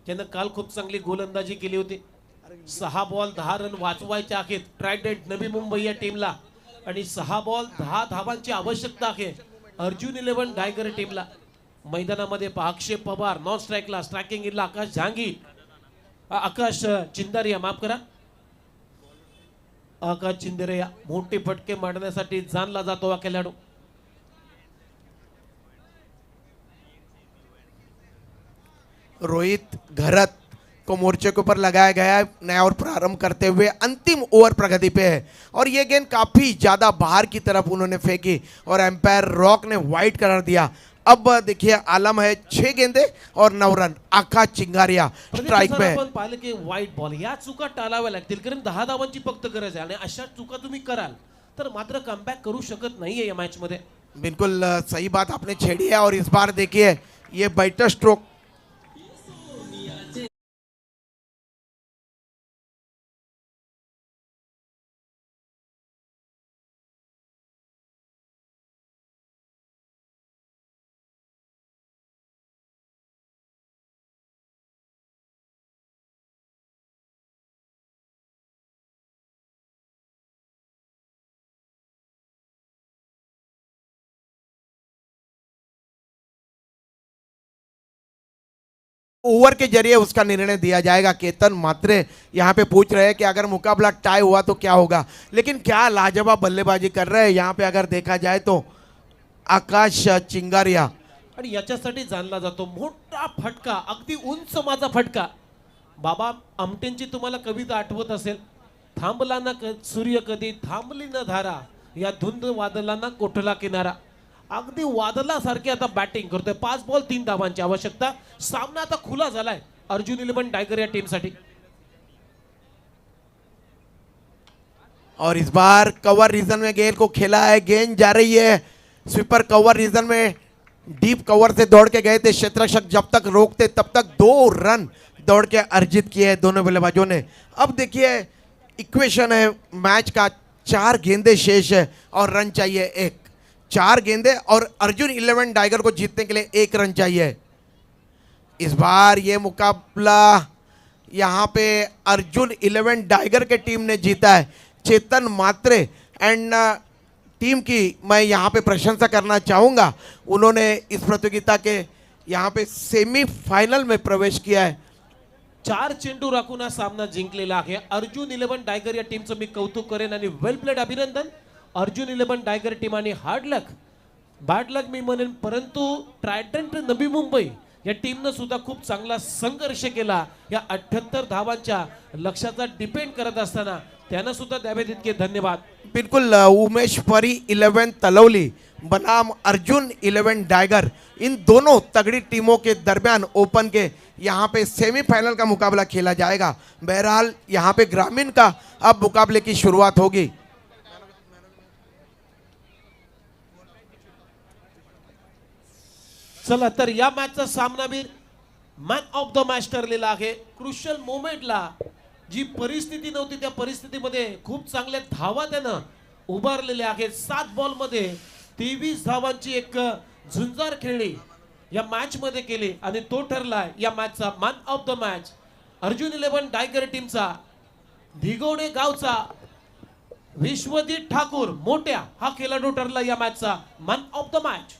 त्यानं काल खूप चांगली गोलंदाजी केली होती. 6 बॉल 10 रन वाचवायचे आहेत ट्रायडंट नवी मुंबई या टीमला, आणि 6 बॉल 10 धावांची आवश्यकता आहे अर्जुन 11 डायगर टीमला. मैदानामध्ये अक्षय पवार नॉन स्ट्राईकला, स्ट्रायकिंग इनला आकाश चिंदारिया, माफ करा, आकाश चिंदारिया मोठे फटके मारण्यासाठी जाणला जातो हा खेळाडू. रोहित घरत को मोर्चे के ऊपर लगाया गया है। नया ओवर प्रारंभ करते हुए अंतिम ओवर प्रगति पे है और ये गेंद काफी ज्यादा बाहर की तरफ उन्होंने फेंकी और एम्पायर रॉक ने वाइड करार दिया। अब देखिए आलम है 6 गेंदे और 9 रन। आकाश चिंगारिया स्ट्राइक पे है। आपण पाहिलं की वाईट बॉल या चुका टाळाव्या लागतील, कारण 10 धावांची फक्त गरज आहे आणि अशा चुका तुम्ही कराल तर मात्र कमबॅक करू शकत नाहीये या मॅच मध्ये. बिल्कुल सही बात आपने छेड़ी है और इस बार देखिए ये बैटर स्ट्रोक ओवर के जरिए उसका निर्णय दिया जाएगा। केतन मात्रे यहाँ पे पूछ रहे हैं कि अगर मुकाबला टाई हुआ तो क्या होगा, लेकिन क्या लाजवाब बल्लेबाजी कर रहे हैं यहाँ पे अगर देखा जाए तो आकाश चिंगारिया। आणि याच्यासाठी जाणला जातो मोठा फटका, अगदी उंच माझा फटका. बाबा आमटेंची तुम्हाला कविता आठवत असेल, थांबला ना सूर्य कधी, थांबली न धारा, या धुंद वादलांना कोठला किनारा. अगदी वादलासारखे आता बॅटिंग करतोय. 5 बॉल 3 धावांची आवश्यकता. सामना आता खुला झालाय अर्जुन 11 टायगर या टीम साठी. और इस बार कवर रीजन में गेंद को खेला है, गेंद जा रही है स्वीपर कवर रीजन में, डीप कवर से दौड़ के गए थे क्षेत्ररक्षक, जब तक रोकते तब तक 2 रन दौड़ के अर्जित किए हैं दोनों बल्लेबाजों ने. अब देखिए इक्वेशन है मैच का, 4 गेंदे शेष है और रन चाहिए 1. 4 गेंदे और अर्जुन 11 टाइगर को जीतने के लिए 1 रन चाहिए. इस बार ये मुकाबला यहाँ पे अर्जुन 11 टाइगर के टीम ने जीता है. चेतन मात्रे एंड टीम की मैं यहाँ पे प्रशंसा करना चाहूँगा. उन्होंने इस प्रतियोगिता के यहाँ पे सेमीफाइनल में प्रवेश किया है. 4 चेंडू राखून हा सामना जिंकलेला आहे. अर्जुन 11 टायगर या टीमचं मी कौतुक करेन आणि वेल प्लेड, अभिनंदन अर्जुन 11 टायगर टीम. आणि हार्ड लक, बॅड लक मी म्हणेन, परंतु ट्रायडंट नवी मुंबई या टीमनं सुद्धा खूप चांगला संघर्ष केला. या 78 धावांच्या लक्ष्याचा डिपेंड करत असताना त्यांना सुद्धा द्यावे तितके धन्यवाद. बिल्कुल उमेश परी 11 तलौली बनाम अर्जुन 11 टाइगर, इन दोनों तगड़ी टीमों के दरमियान ओपन के यहाँ पे सेमीफाइनल का मुकाबला खेला जाएगा. बहरहाल यहाँ पे ग्रामीण का अब मुकाबले की शुरुआत होगी. चला तर या मॅचचा सामनावीर मॅन ऑफ द मॅच ठरलेला आहे. क्रुशियल मोमेंटला जी परिस्थिती नव्हती त्या परिस्थितीमध्ये खूप चांगल्या धावा त्यानं उभारलेल्या आहेत. 7 बॉलमध्ये 23 धावांची एक झुंजार खेळली या मॅच मध्ये केली आणि तो ठरला या मॅचचा man of the match. Arjun 11 tiger टीमचा धिगवणे गावचा विश्वजित ठाकूर मोठ्या हा खेळाडू ठरला या मॅचचा मॅन ऑफ द मॅच.